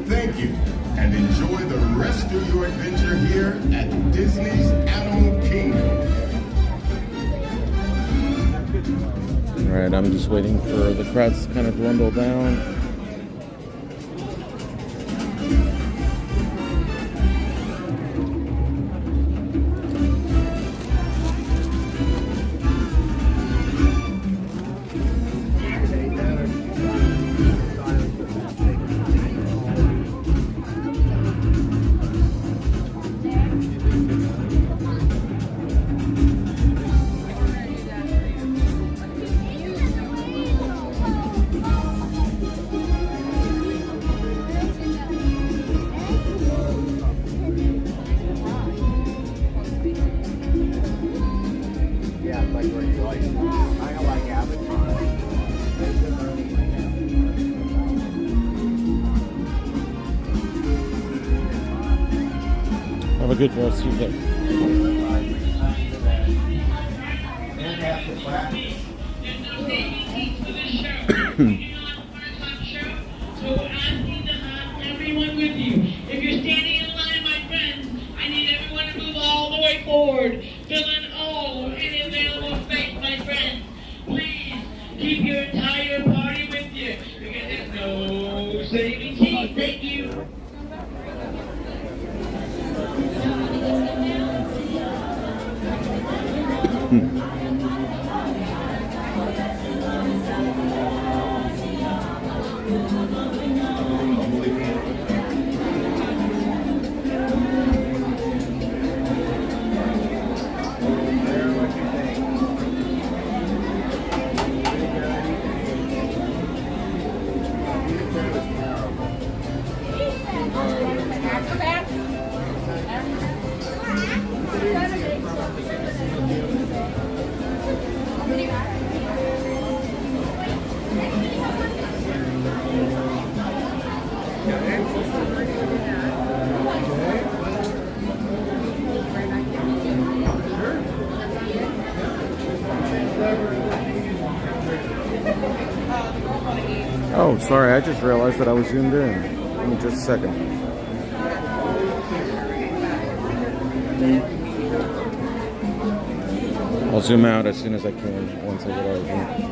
Thank you, and enjoy the rest of your adventure here at Disney's Animal Kingdom. All right, I'm just waiting for the crowds to kind of dwindle down. Have a good rest of your day. So I need to have everyone with you. If you're standing in line, my friends, I need everyone to move all the way forward. Fill in all any available space, my friends. Please keep your entire party with you because there's no saving seats. Thank you. Oh, sorry, I just realized that I was zoomed in. Give me just a second. I'll zoom out as soon as I can once I get out of here.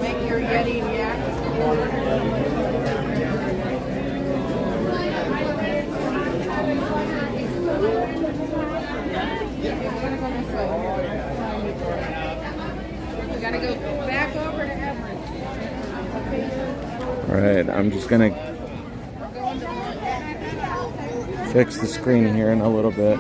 Make your Yeti We gotta go back over to Everett. Alright, I'm just gonna fix the screen here in a little bit.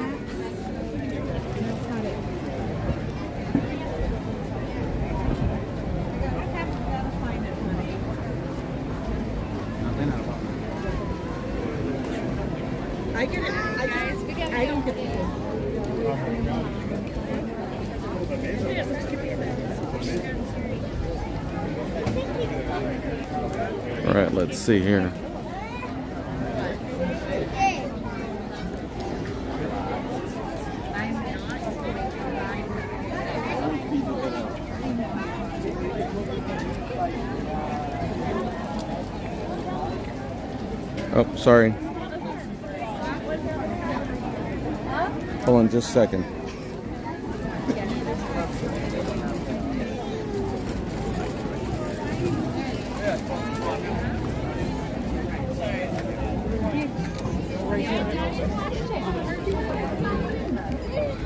I get it. I don't get it. Alright, let's see here. Oh, sorry. Hold on just a second.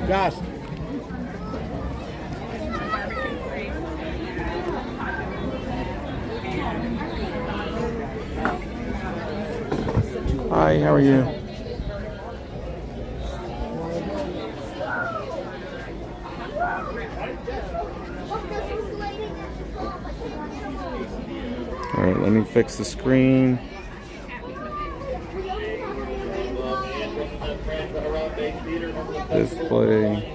Josh. Hi, how are you? All right, let me fix the screen. Display.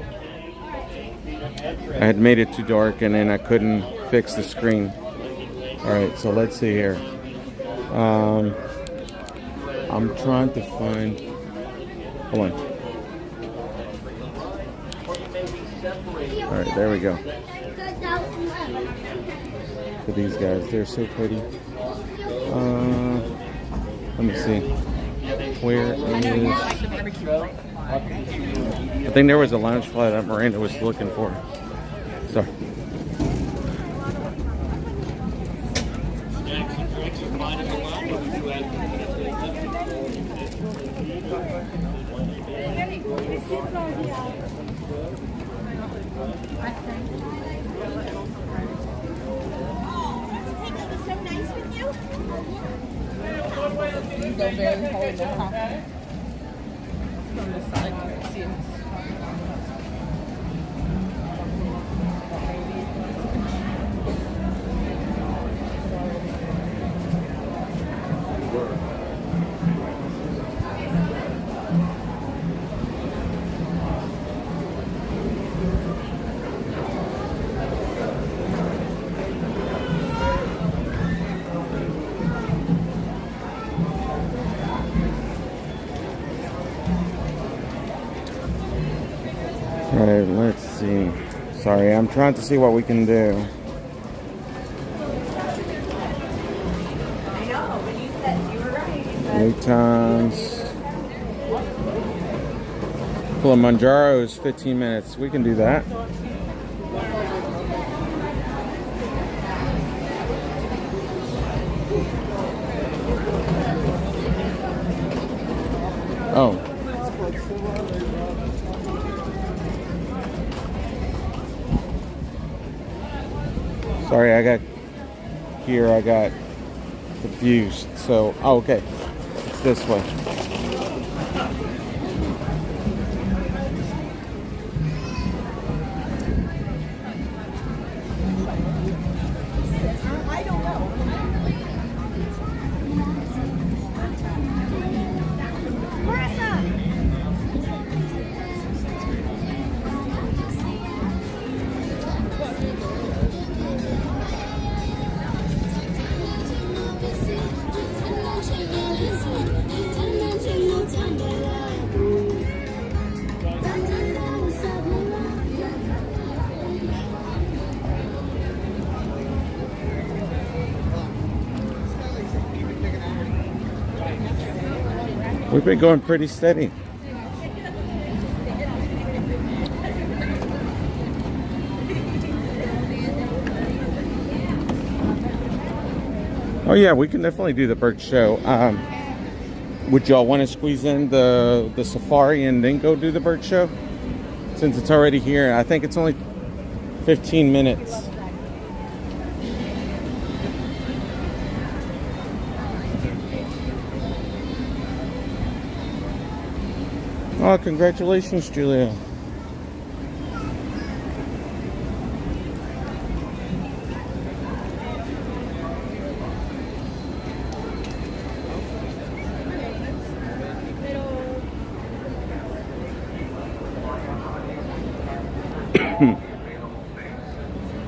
I had made it too dark and then I couldn't fix the screen. All right, so let's see here. I'm trying to find. Hold on. All right, there we go. Look at these guys, they're so pretty. Let me see. Where is? I think there was a lounge fly that Miranda was looking for. Sorry. All right, let's see. Sorry, I'm trying to see what we can do. Newtons. Kilimanjaro is 15 minutes. We can do that. Oh. Sorry, I got confused. So, oh, okay. It's this way. I don't know. We've been going pretty steady. Oh yeah, we can definitely do the bird show. Would y'all want to squeeze in the safari and then go do the bird show? Since it's already here, I think it's only 15 minutes. Oh, congratulations, Julia.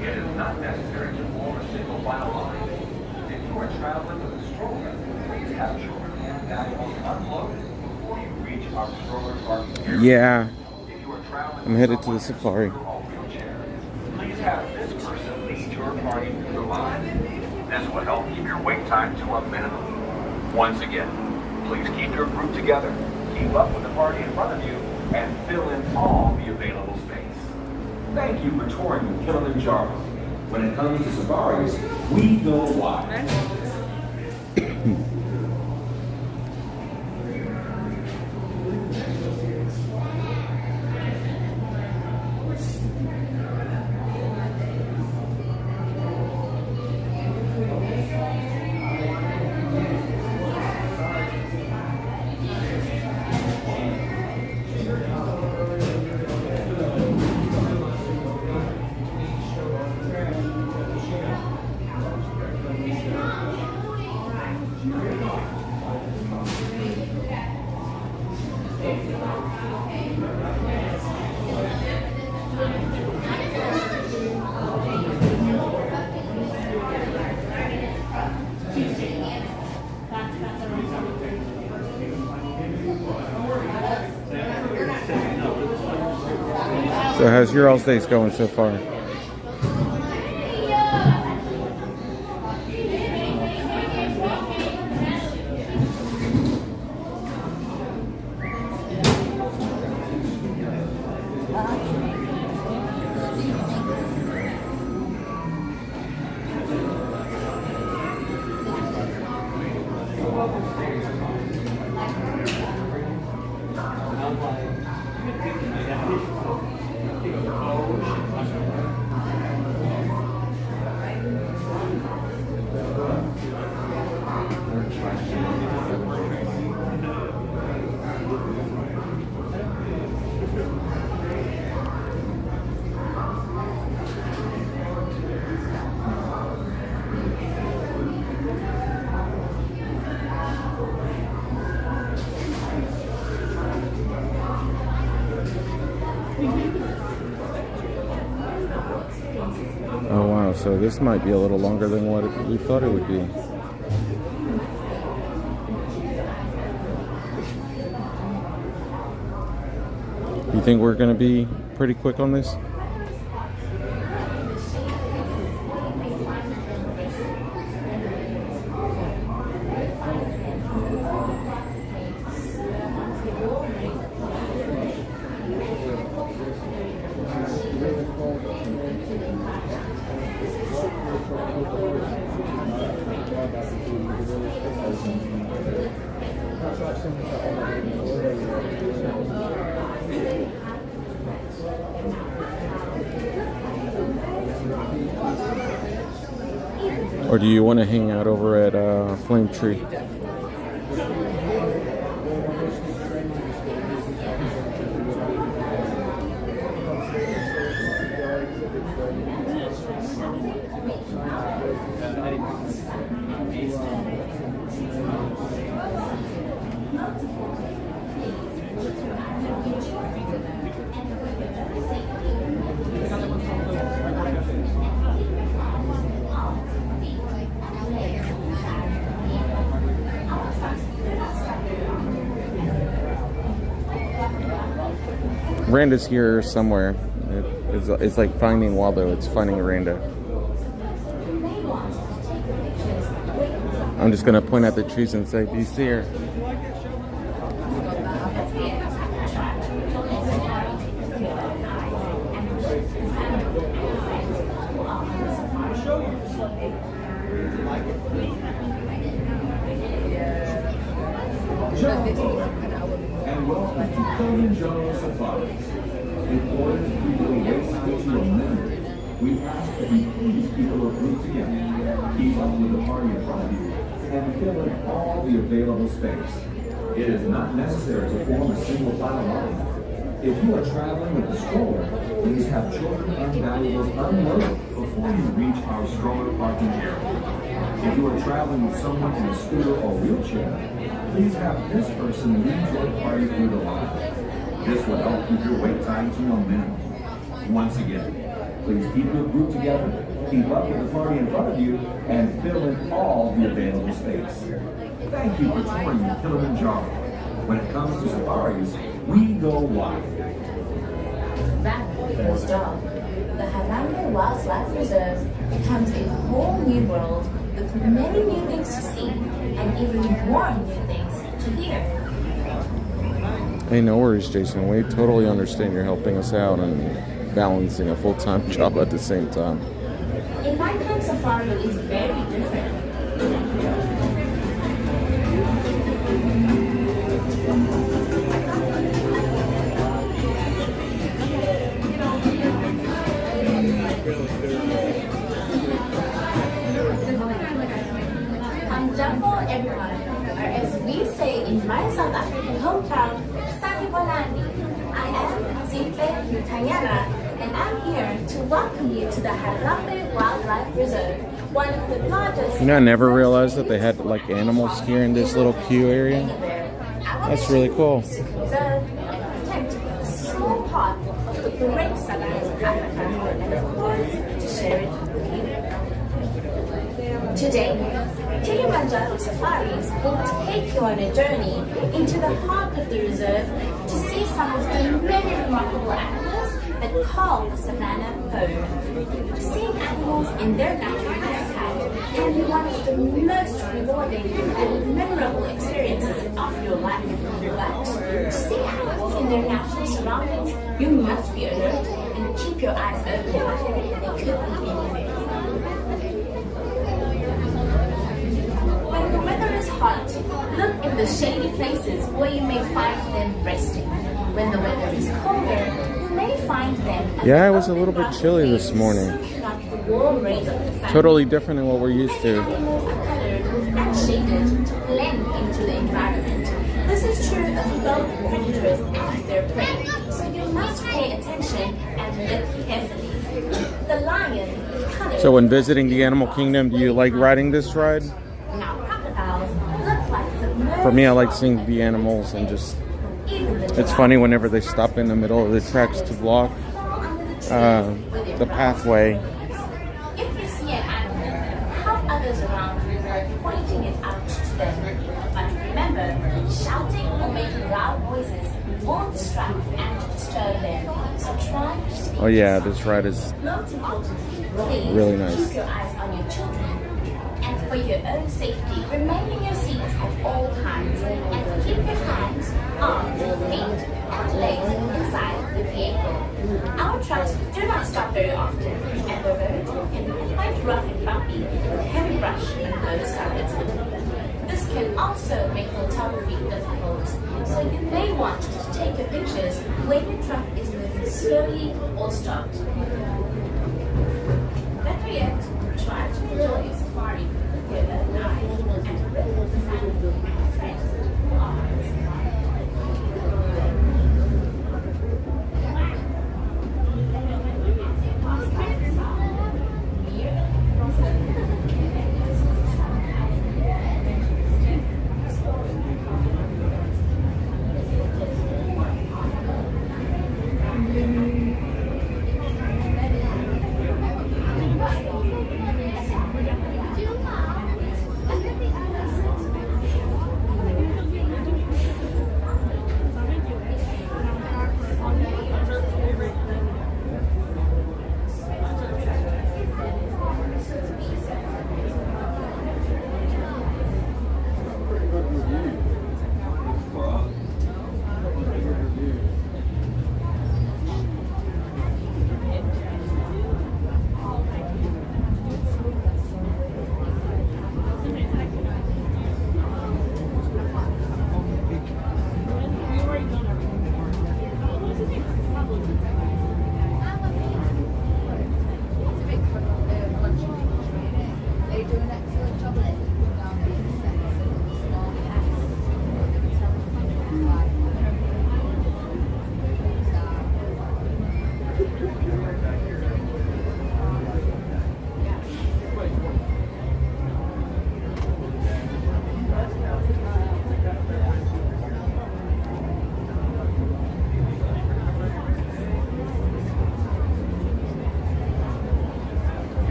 It is not necessary to form a single file line. If you are traveling with a stroller, please have children and animals unloaded before you reach our stroller parking area. Yeah, If you are traveling I'm headed to the safari. please have this person lead your party through the line. This will help keep your wait time to a minimum. Once again, please keep your group together, keep up with the party in front of you, and fill in all the available space. Thank you for touring with Kilimanjaro. When it comes to safaris, we know why. So how's your all's days going so far? Oh wow, so this might be a little longer than what we thought it would be. You think we're gonna be pretty quick on this? Or do you want to hang out over at Flame Tree? Randa's here somewhere. It's like finding Waldo. It's finding Randa. I'm just gonna point at the trees and say, "Do you see her?" And welcome to Kilimanjaro Safaris. In order to keep the wait time to a minimum, we ask that you please keep a group together, keep up with the party in front of you, and fill in all the available space. It is not necessary to form a single file line. If you are traveling with a stroller, please have children and valuables unloaded before you reach our stroller parking area. If you are traveling with someone in a scooter or wheelchair, please have this person lead your party through the line. This will help keep your wait time to a minimum. Once again, please keep your group together, keep up with the party in front of you, and fill in all the available space. Thank you for touring Kilimanjaro. When it comes to safaris, we go wide. Rapid first off, the Harambe Wildlife Reserve becomes a whole new world with many new things to see and even more new things to hear. Hey, no worries, Jason. We totally understand you're helping us out and balancing a full-time job at the same time. A nighttime safari is very different. Jambo everyone, or as we say in my South African hometown, Sanibonani. I am Zimpe Mutanyana, and I'm here to welcome you to the Harambe Wildlife Reserve, one of the largest... You know, I never realized that they had like animals here in this little queue area. That's really cool. To conserve and protect a small part of the great savannas of Africa, and of course, to share it with you. Today, Kilimanjaro Safaris will take you on a journey into the heart of the reserve to see some of the many remarkable animals but called the savanna bird. Seeing animals in their natural habitat can be one of the most rewarding and memorable experiences of your life. But to see animals in their natural surroundings, you must be alert and keep your eyes open. They could be anywhere. When the weather is hot, look in the shady places where you may find them resting. When the weather is colder, you may find them. Yeah, it was a little bit chilly this morning. Totally different than what we're used to. Animals are colored and shaded to blend into the environment. This is true of both predators and their prey, so you must pay attention and look carefully. The lion is colored. So when visiting the animal kingdom, do you like riding this ride? Now crocodiles look like submerged. For me, I like seeing the animals and just, it's funny whenever they stop in the middle of the tracks to block the pathway. If you see an animal, help others around you by pointing it out to them. But remember, shouting or making loud noises won't distract and disturb them. So try to speak. Oh yeah, this ride is Most importantly, please really nice. keep your eyes on your children. And for your own safety, remain in your seats at all times and keep your hands, arms, feet, and legs inside the vehicle. Our trucks do not stop very often, and the road can be quite rough and bumpy with heavy brush on both sides. This can also make photography difficult, so you may want to take your pictures when your truck is moving slowly or stopped. Better yet, try to enjoy your safari with your own eyes and with the family and friends who are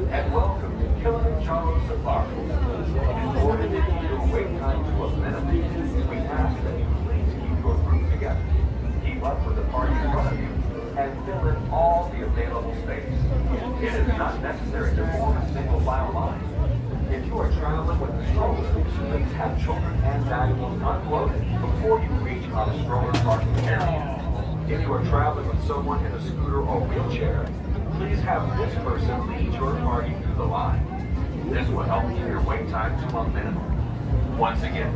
and welcome to Kilimanjaro Safari. In order to keep your wait time to a minimum, we ask that you please keep your group together, keep up with the party in front of you, and fill in all the available space. It is not necessary to form a single file line. If you are traveling with a stroller, please have children and valuables unloaded before you reach our stroller parking area. If you are traveling with someone in a scooter or wheelchair, please have this person lead your party through the line. This will help keep your wait time to a minimum. Once again,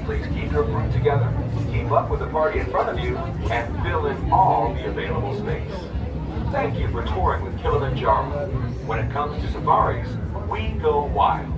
Please keep your group together, keep up with the party in front of you, and fill in all the available space. Thank you for touring with Kilimanjaro. When it comes to safaris, we go wild.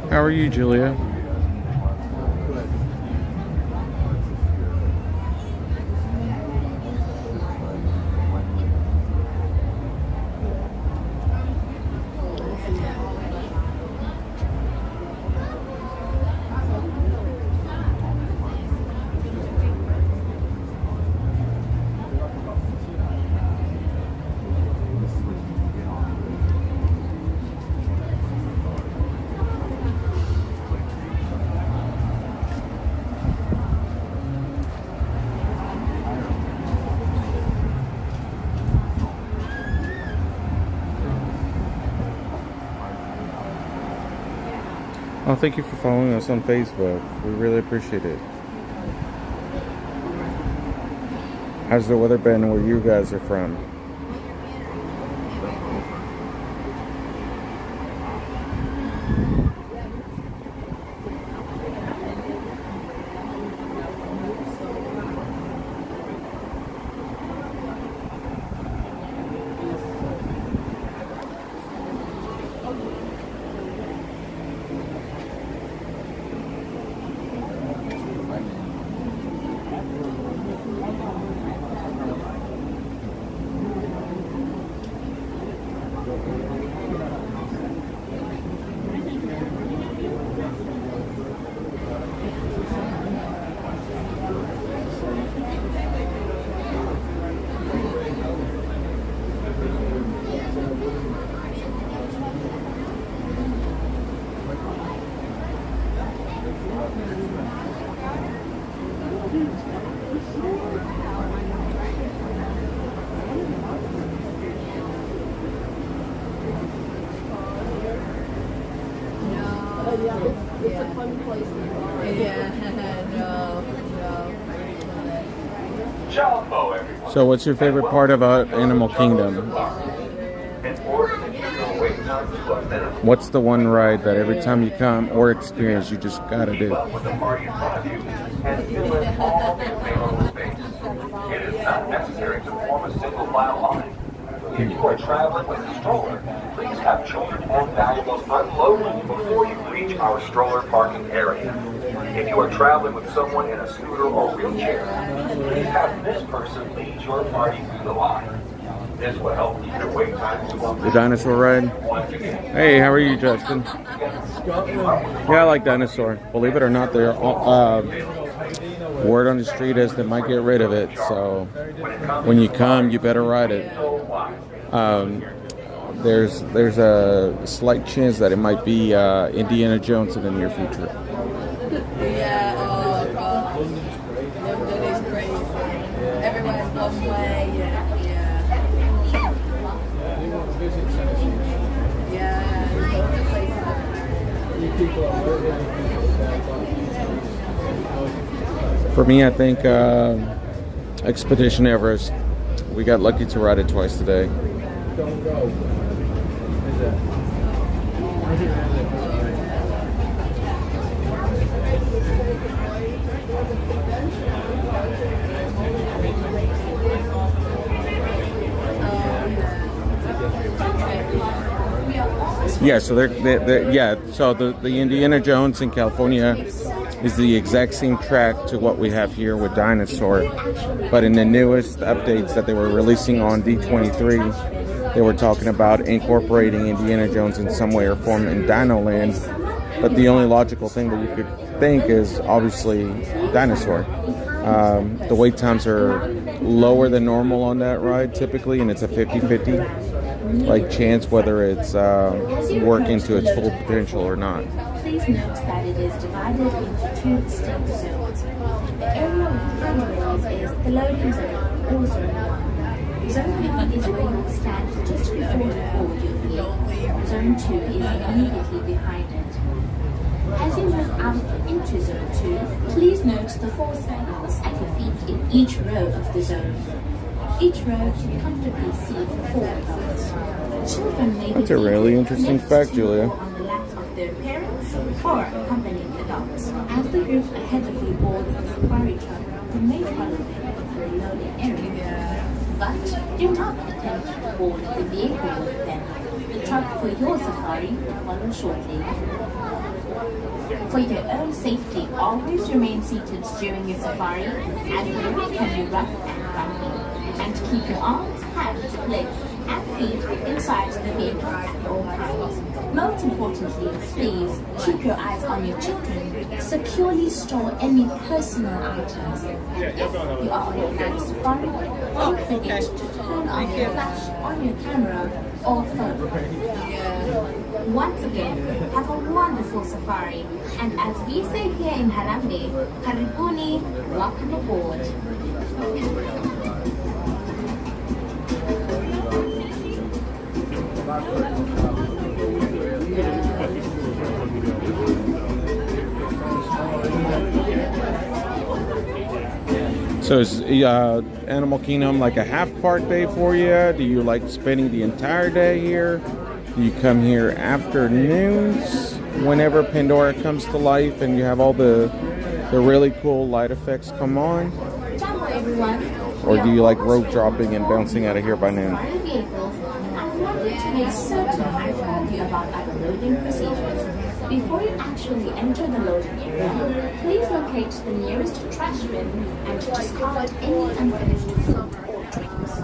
How are you, Julia? Oh, thank you for following us on Facebook. We really appreciate it. How's the weather been where you guys are from? It's a fun place to go. Yeah, no. Jumbo, everyone. So what's your favorite part about Animal Kingdom? In order to keep your wait time to a minimum, What's the one ride that every time you come or experience you just gotta do? with the party in front of you and fill in all the available space. It is not necessary to form a single file line. If you are traveling with a stroller, please have children and valuables unloaded before you reach our stroller parking area. If you are traveling with someone in a scooter or wheelchair, please have this person lead your party through the line. This will help keep your wait time to a The dinosaur ride? Hey, how are you, Justin? Yeah, I like dinosaur. Believe it or not, they're word on the street is they might get rid of it. So when you come, you better ride it. There's a slight chance that it might be Indiana Jones in the near future. Yeah, that is crazy. Everyone's blown away. For me, I think Expedition Everest. We got lucky to ride it twice today. Yeah, so so the Indiana Jones in California is the exact same track to what we have here with Dinosaur, but in the newest updates that they were releasing on D23, they were talking about incorporating Indiana Jones in some way or form in Dino Land. But the only logical thing that you could think is obviously Dinosaur. The wait times are lower than normal on that ride typically, and it's a 50-50 like chance whether it's working to its full potential or not. Please note that it is divided into two distinct zones. The area with handrails is the loading zone, or Zone 1. Zone 1 is where you will stand just before you board your vehicle. Zone 2 is immediately behind it. As you move out into Zone 2, please note the 4 circles at your feet in each row of the zone. Each row can comfortably seat 4 adults. Children may be That's a really interesting fact, Julia. on the laps of their parents or accompanying adults. As the group ahead of you boards the safari truck, you may follow them to the loading area. But do not attempt to board the vehicle with them. The truck for your safari will follow shortly. For your own safety, always remain seated during your safari, as the route can be rough and bumpy, and keep your arms, hands, legs, and feet inside the vehicle at all times. Most importantly, please keep your eyes on your children. Securely store any personal items. And if you are on a night safari, don't forget to turn on your flash on your camera or phone. Once again, have a wonderful safari. And as we say here in Harambee, Karibuni, welcome aboard. So is Animal Kingdom like a half-part day for you? Do you like spending the entire day here? Do you come here afternoons whenever Pandora comes to life and you have all the really cool light effects come on? Hello everyone. Or do you like rope dropping and bouncing out of here by noon? I wanted to make certain I told you about our loading procedures. Before you actually enter the loading area, please locate the nearest trash bin and discard any unfinished food or drinks.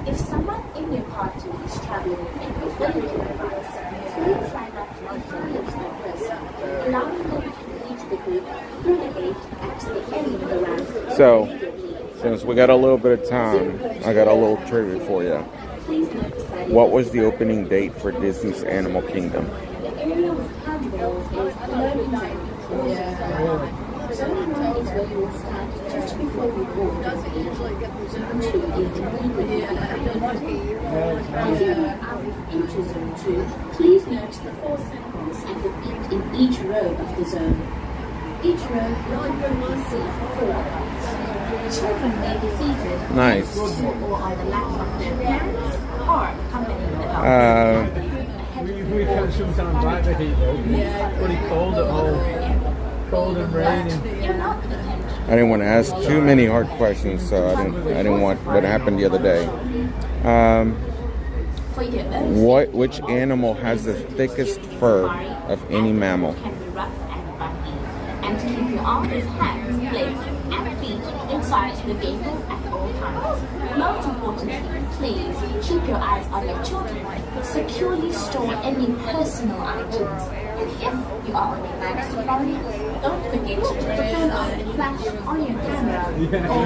If someone in your party is traveling with a mobility device, please line up to engage that person, allowing them to reach the group through the gate at the end of the ramp. So, since we got a little bit of time, I got a little trivia for you. What was the opening date for Disney's Animal Kingdom? The area with handrails is the loading zone. Zone 1 is where you will stand just before you board the vehicle. Zone 2 is immediately behind it. As you move out into Zone 2, please note the 4 circles at the feet in each row of the zone. Each row will comfortably seat 4 adults. Children may be seated Nice. or on the laps of their parents or accompanying adults. We can sometimes like the heat though. Yeah. Pretty cold at home. Cold and raining. I didn't want to ask too many hard questions, so I didn't want what happened the other day. Which animal has the thickest fur of any mammal? And to keep your arms, hands, legs, and feet inside the vehicle at all times. Most importantly, please keep your eyes on your children. Securely store any personal items. And if you are on a night safari, don't forget to turn on the flash on your camera or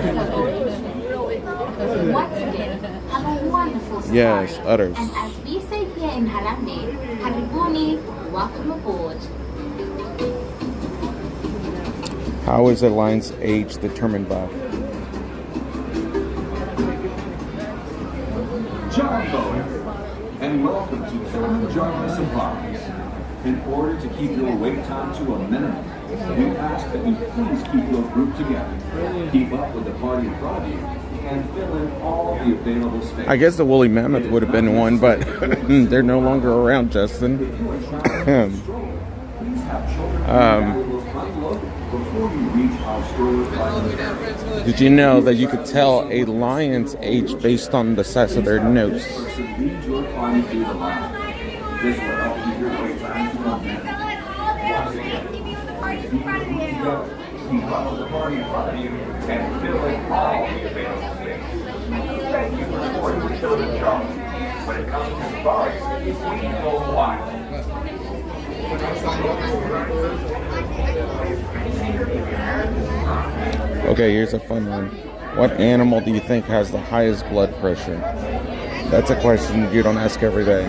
phone. Once again, have a wonderful safari. Yes, utters. And as we say here in Harambee, Karibuni, welcome aboard. How is a lion's age determined by? Jumbo, and welcome to Kilimanjaro Safaris. In order to keep your wait time to a minimum, we ask that you please keep your group together, keep up with the party in front of you, and fill in all the available space. I guess the woolly mammoth would have been one, but they're no longer around, Justin. before you reach our stroller, Did you know that you could tell a lion's age based on the size of their nose? lead your party through the line. This will help keep your wait time to one minute. Keep up with the party in front of you and fill in all the available space. Thank you for supporting the Children's Charles. When it comes to safaris, we go wild. Okay, here's a fun one. What animal do you think has the highest blood pressure? That's a question you don't ask every day.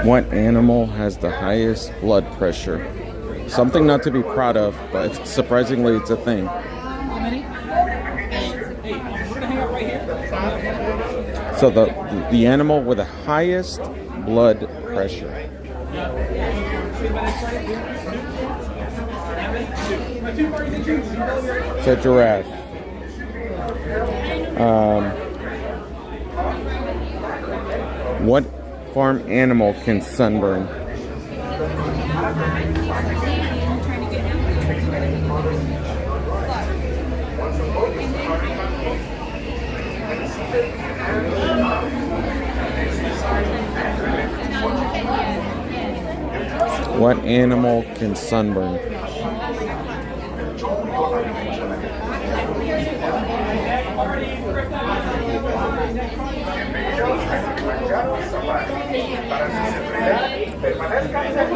What animal has the highest blood pressure? Something not to be proud of, but surprisingly it's a thing. So the animal with the highest blood pressure. It's a giraffe. What farm animal can sunburn? What animal can sunburn?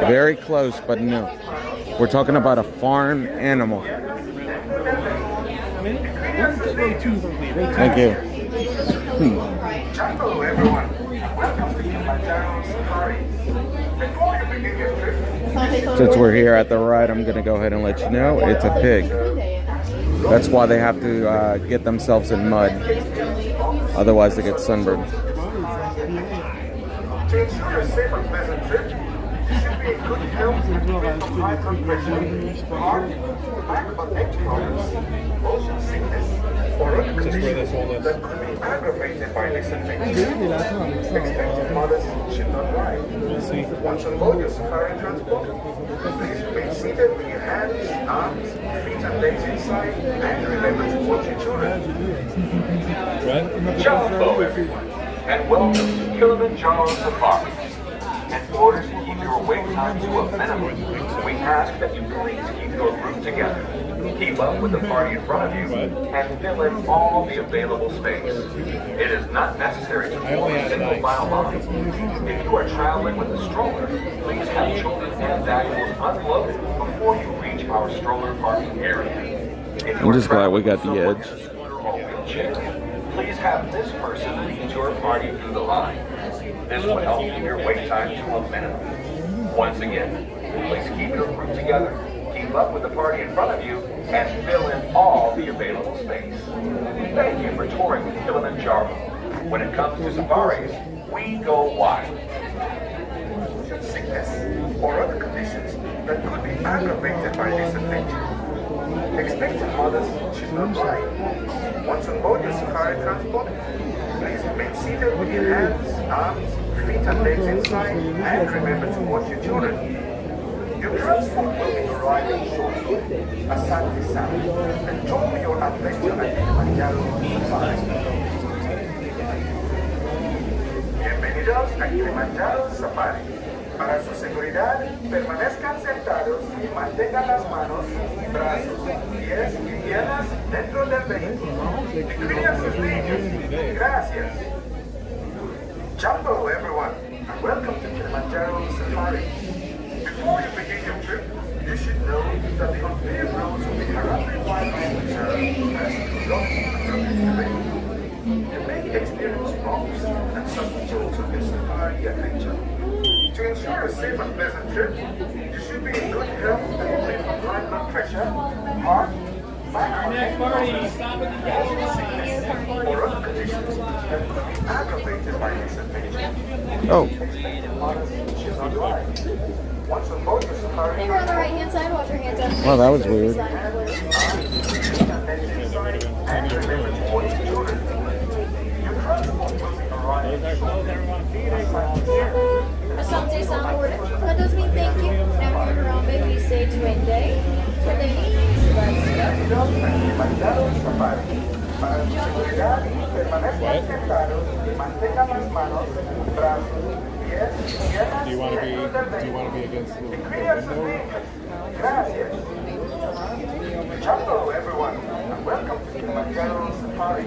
Very close, but no. We're talking about a farm animal. Thank you. Hello everyone, welcome to Kilimanjaro Safari. Before you begin your trip, Since we're here at the ride, I'm going to go ahead and let you know it's a pig. That's why they have to get themselves in mud. Otherwise, they get sunburned. to ensure a safe and pleasant trip, you should be in good health and free from high blood pressure, heart, back or neck problems, motion sickness, or other conditions that could be aggravated by this infection. Expectant mothers should not ride. Once on board your safari transport, please remain seated with your hands, arms, feet and legs inside, and remember to watch your children. Ciao, everyone, and welcome to Kilimanjaro Safari. In order to keep your wait time to a minimum, we ask that you please keep your group together, keep up with the party in front of you, and fill in all the available space. It is not necessary to form a single file line. If you are traveling with a stroller, please have children and valuables unloaded before you reach our stroller parking area. If you I'm are just glad we got the traveling with edge. someone in a scooter or wheelchair, please have this person lead your party through the line. This will help keep your wait time to a minimum. Once again, please keep your group together, keep up with the party in front of you, and fill in all the available space. Thank you for touring with Kilimanjaro. When it comes to safaris, we go wild. Sickness or other conditions that could be aggravated by this infection. Expectant mothers should not ride. Once on board your safari transport, please remain seated with your hands, arms, feet and legs inside, and remember to watch your children. Your transport will be arriving shortly. Asante Sana. Enjoy your adventure at Kilimanjaro Safari. Bienvenidos a Kilimanjaro Safari. Para su seguridad, permanezcan sentados y mantengan las manos, brazos, pies y piernas dentro del vehículo. Incluyan sus niños. Gracias. Jumbo, everyone, and welcome to Kilimanjaro Safari. Before you begin your trip, you should know that the unpaved roads of the Harare Wildlife Reserve has the vehicle. You may experience bumps and some jolts of your safari adventure. To ensure a safe and pleasant trip, you should be in good health and free from high blood pressure, heart, back or neck problems, sickness, or other conditions that could be aggravated by this infection. Oh. Expectant mothers should not ride. Hey, we're on the right hand side. Watch your hands up. Well, that was weird. Asante Sama word. That does mean thank you. Now here in Harambe, we say Twende. Twende means let's go. Para su seguridad, permanezcan sentados y mantengan las manos, brazos, pies, piernas y dentro del vehículo. Y cuiden sus niños. Gracias. Hello, everyone, and welcome to Kilimanjaro Safari.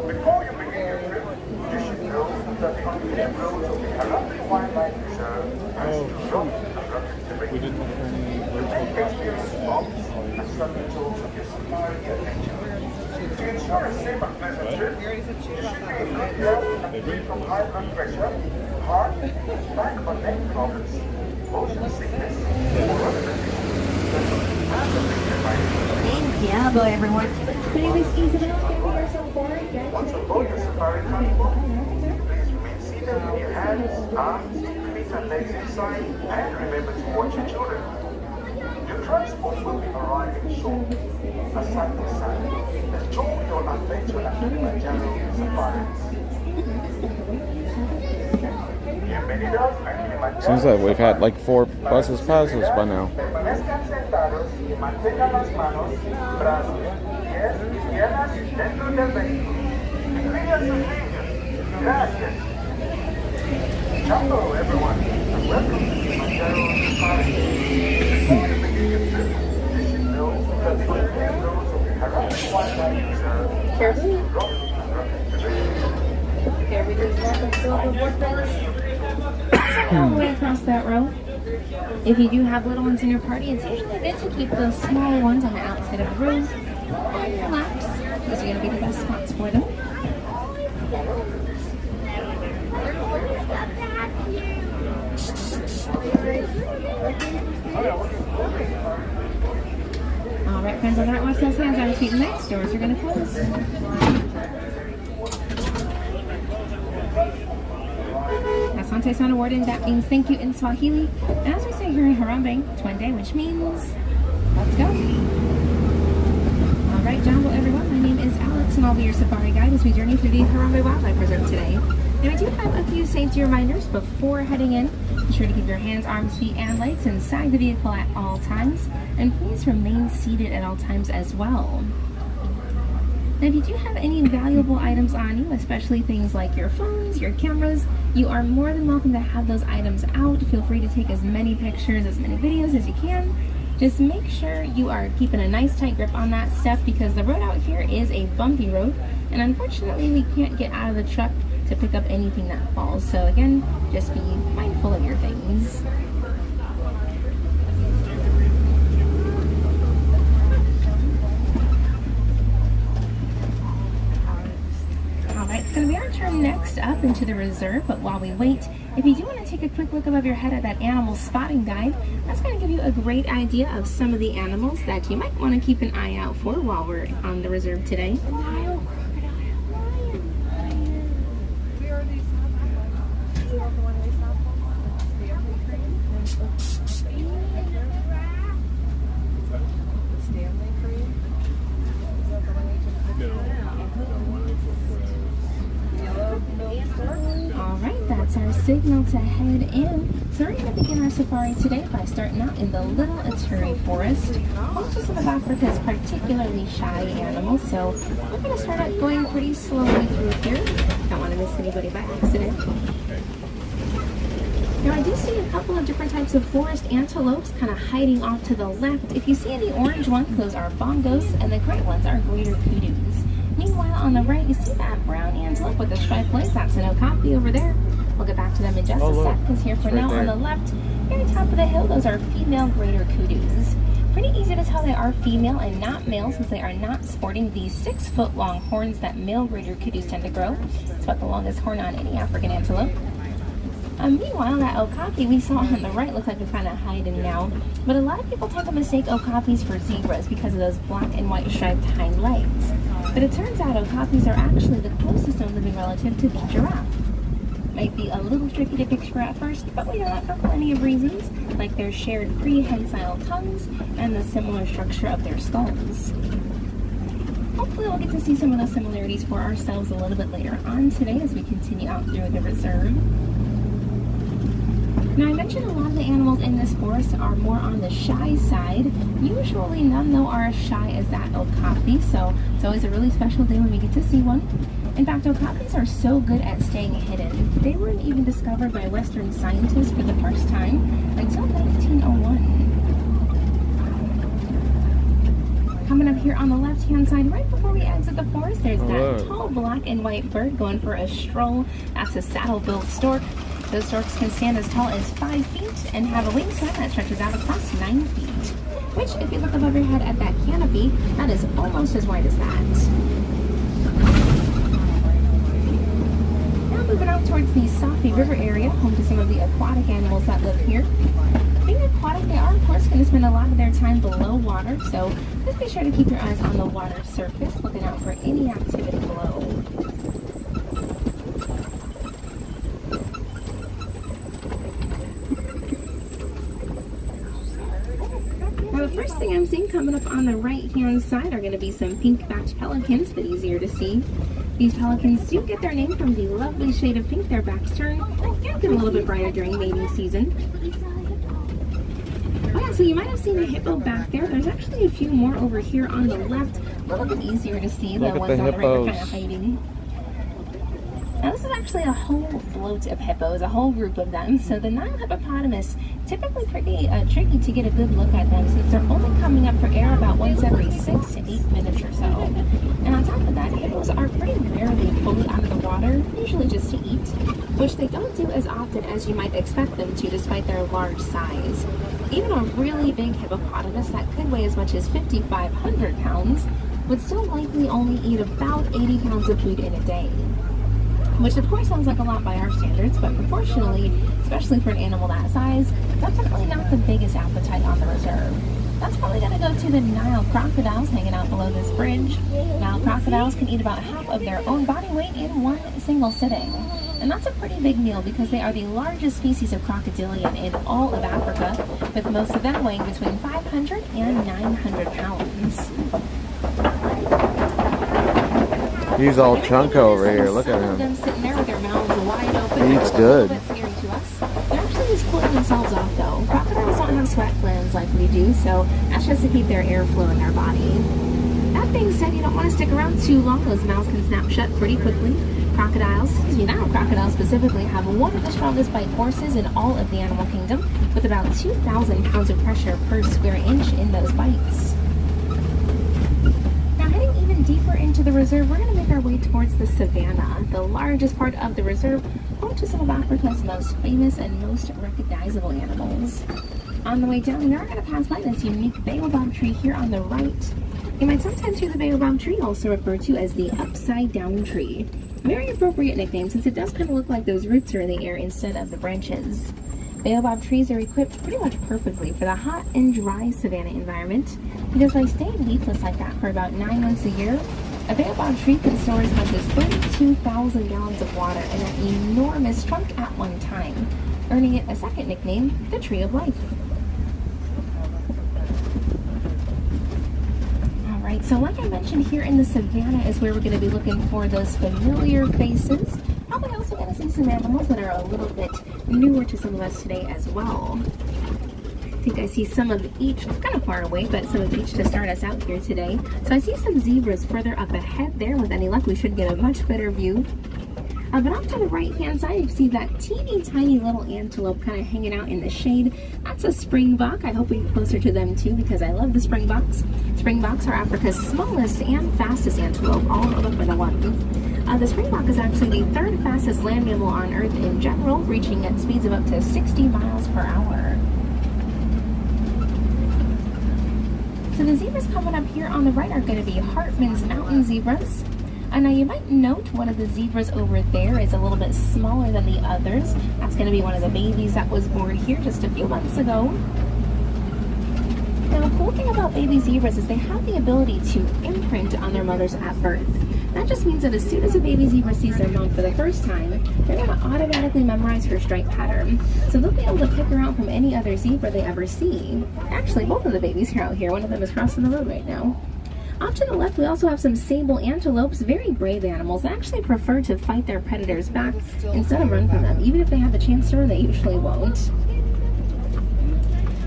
Before you begin your trip, you should know that the unpaved roads of the Harambe Wildlife Reserve are still rough and rugged terrain. You may experience bumps and sudden jolts of your safari adventure. To ensure a safe and pleasant trip, you should be in good health and free from high blood pressure, heart, back or neck problems, motion sickness, or other conditions that will exacerbate your life. Hello, everyone. My name is Isabel. Once aboard your safari transport, please remain seated with your hands, arms, feet and legs inside, and remember to watch your children. Your transport will be arriving shortly. Asante Sana. Enjoy your adventure at Kilimanjaro Safaris. Bienvenidos a Kilimanjaro. Seems like we've had like 4 buses pass us by now. Permanezcan sentados y mantengan las manos, brazos, pies y piernas dentro del vehículo. Y cuiden sus niños. Gracias. Hello, everyone, and welcome to Kilimanjaro Safari. Before you begin your trip, you should know that the unpaved roads of the Harambe Wildlife Reserve are Carefully. rough and rugged terrain. Everything's walking silver board fence. All the way across that row. If you do have little ones in your party, it's usually good to keep those smaller ones on the outside of the rows and relax. Those are going to be the best spots for them. All right, friends, on the right, wash those hands on your feet and legs. Doors are going to close. Asante Sana wording, that means thank you in Swahili. And as we say here in Harambe, Twende, which means let's go. All right, John, well, everyone, my name is Alex, and I'll be your safari guide as we journey through the Harambe Wildlife Reserve today. And we do have a few safety reminders before heading in. Be sure to keep your hands, arms, feet, and legs inside the vehicle at all times. And please remain seated at all times as well. Now, if you do have any valuable items on you, especially things like your phones, your cameras, you are more than welcome to have those items out. Feel free to take as many pictures, as many videos as you can. Just make sure you are keeping a nice tight grip on that stuff because the road out here is a bumpy road. And unfortunately, we can't get out of the truck to pick up anything that falls. So again, just be mindful of your things. Alright, it's going to be our turn next up into the reserve, but while we wait, if you do want to take a quick look above your head at that animal spotting guide, that's going to give you a great idea of some of the animals that you might want to keep an eye out for while we're on the reserve today. Alright, that's our signal to head in. So we're going to begin our safari today by starting out in the Little Ituri Forest. Most of some of Africa's particularly shy animals, so we're going to start out going pretty slowly through here. Don't want to miss anybody by accident. Now I do see a couple of different types of forest antelopes kind of hiding off to the left. If you see any orange ones, those are bongos, and the gray ones are greater kudus. Meanwhile, on the right, you see that brown antelope with the striped legs. That's an okapi over there. We'll get back to them in just a sec, because here for now on the left, very top of the hill, those are female greater kudus. Pretty easy to tell they are female and not male since they are not sporting these 6-foot-long horns that male greater kudus tend to grow. It's about the longest horn on any African antelope. Meanwhile, that okapi we saw on the right looks like they're kind of hiding now. But a lot of people tend to mistake okapis for zebras because of those black and white striped hind legs. But it turns out okapis are actually the closest known living relative to the giraffe. might be a little tricky to picture at first, but we know that for plenty of reasons, like their shared prehensile tongues and the similar structure of their skulls. Hopefully we'll get to see some of those similarities for ourselves a little bit later on today as we continue out through the reserve. Now, I mentioned a lot of the animals in this forest are more on the shy side. Usually none, though, are as shy as that okapi, so it's always a really special day when we get to see one. In fact, okapis are so good at staying hidden. They weren't even discovered by Western scientists for the first time until 1901. Coming up here on the left-hand side, right before we exit the forest, there's that tall black and white bird going for a stroll. That's a saddle-billed stork. Those storks can stand as tall as 5 feet and have a wingspan that stretches out across 9 feet. Which, if you look above your head at that canopy, that is almost as wide as that. Now moving out towards the Safi River area, home to some of the aquatic animals that live here. Being aquatic, they are of course going to spend a lot of their time below water, so just be sure to keep your eyes on the water surface, looking out for any activity below. Now the first thing I'm seeing coming up on the right-hand side are going to be some pink-backed pelicans, a bit easier to see. These pelicans do get their name from the lovely shade of pink their backs turn and get a little bit brighter during mating season. Oh yeah, so you might have seen a hippo back there. There's actually a few more over here on the left, a little bit easier to see. The ones on the right are kind of hiding. Now this is actually a whole float of hippos, a whole group of them. So the Nile hippopotamus, typically pretty tricky to get a good look at them since they're only coming up for air about once every 6 to 8 minutes or so. And on top of that, hippos are pretty rarely pulled out of the water, usually just to eat, which they don't do as often as you might expect them to despite their large size. Even a really big hippopotamus that could weigh as much as 5,500 pounds would still likely only eat about 80 pounds of food in a day. Which of course sounds like a lot by our standards, but proportionally, especially for an animal that size, definitely not the biggest appetite on the reserve. That's probably going to go to the Nile crocodiles hanging out below this bridge. Nile crocodiles can eat about half of their own body weight in one single sitting. And that's a pretty big meal because they are the largest species of crocodilian in all of Africa, with most of them weighing between 500 and 900 pounds. He's all chunky over here. Look at him. Them sitting there with their mouths wide open. He eats good. A little bit scary to us. They're actually just cooling themselves off though. Crocodiles don't have sweat glands like we do, so that's just to keep their airflow in their body. That being said, you don't want to stick around too long. Those mouths can snap shut pretty quickly. Nile crocodiles specifically have one of the strongest bite forces in all of the animal kingdom, with about 2,000 pounds of pressure per square inch in those bites. Now heading even deeper into the reserve, we're going to make our way towards the savannah, the largest part of the reserve, home to some of Africa's most famous and most recognizable animals. On the way down, we are going to pass by this unique baobab tree here on the right. You might sometimes hear the baobab tree also referred to as the upside down tree. Very appropriate nickname since it does kind of look like those roots are in the air instead of the branches. Baobab trees are equipped pretty much perfectly for the hot and dry savanna environment because by staying leafless like that for about 9 months a year, a baobab tree can store as much as 32,000 gallons of water in an enormous trunk at one time, earning it a second nickname, the Tree of Life. Alright, so like I mentioned, here in the savannah is where we're going to be looking for those familiar faces. Probably also going to see some animals that are a little bit newer to some of us today as well. I think I see some of each, kind of far away, but some of each to start us out here today. So I see some zebras further up ahead there. With any luck, we should get a much better view. But off to the right-hand side, you see that teeny tiny little antelope kind of hanging out in the shade. That's a springbok. I hope we get closer to them too because I love the springboks. Springboks are Africa's smallest and fastest antelope, all up by the one. The springbok is actually the third fastest land mammal on Earth in general, reaching at speeds of up to 60 miles per hour. So the zebras coming up here on the right are going to be Hartmann's mountain zebras. Now you might note one of the zebras over there is a little bit smaller than the others. That's going to be one of the babies that was born here just a few months ago. Now the cool thing about baby zebras is they have the ability to imprint on their mothers at birth. That just means that as soon as a baby zebra sees their mom for the first time, they're going to automatically memorize her stripe pattern. So they'll be able to pick her out from any other zebra they ever see. Actually, both of the babies are out here. One of them is crossing the road right now. Off to the left, we also have some sable antelopes, very brave animals that actually prefer to fight their predators back instead of run from them. Even if they have the chance to run, they usually won't.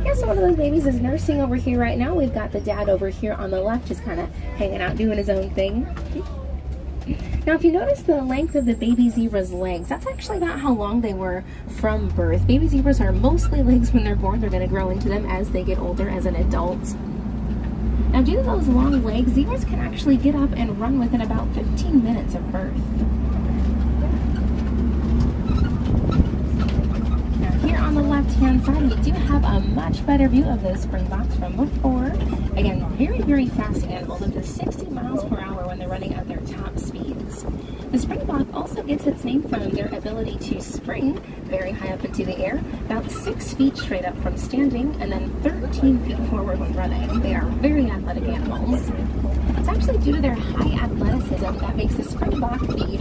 Yeah, so one of those babies is nursing over here right now. We've got the dad over here on the left just kind of hanging out, doing his own thing. Now, if you notice the length of the baby zebra's legs, that's actually not how long they were from birth. Baby zebras are mostly legs when they're born. They're going to grow into them as they get older as an adult. Now, due to those long legs, zebras can actually get up and run within about 15 minutes of birth. Here on the left-hand side, we do have a much better view of those springboks from before. Again, very, very fast animals, up to 60 miles per hour when they're running at their top speeds. The springbok also gets its name from their ability to spring very high up into the air, about 6 feet straight up from standing, and then 13 feet forward when running. They are very athletic animals. It's actually due to their high athleticism that makes the springbok the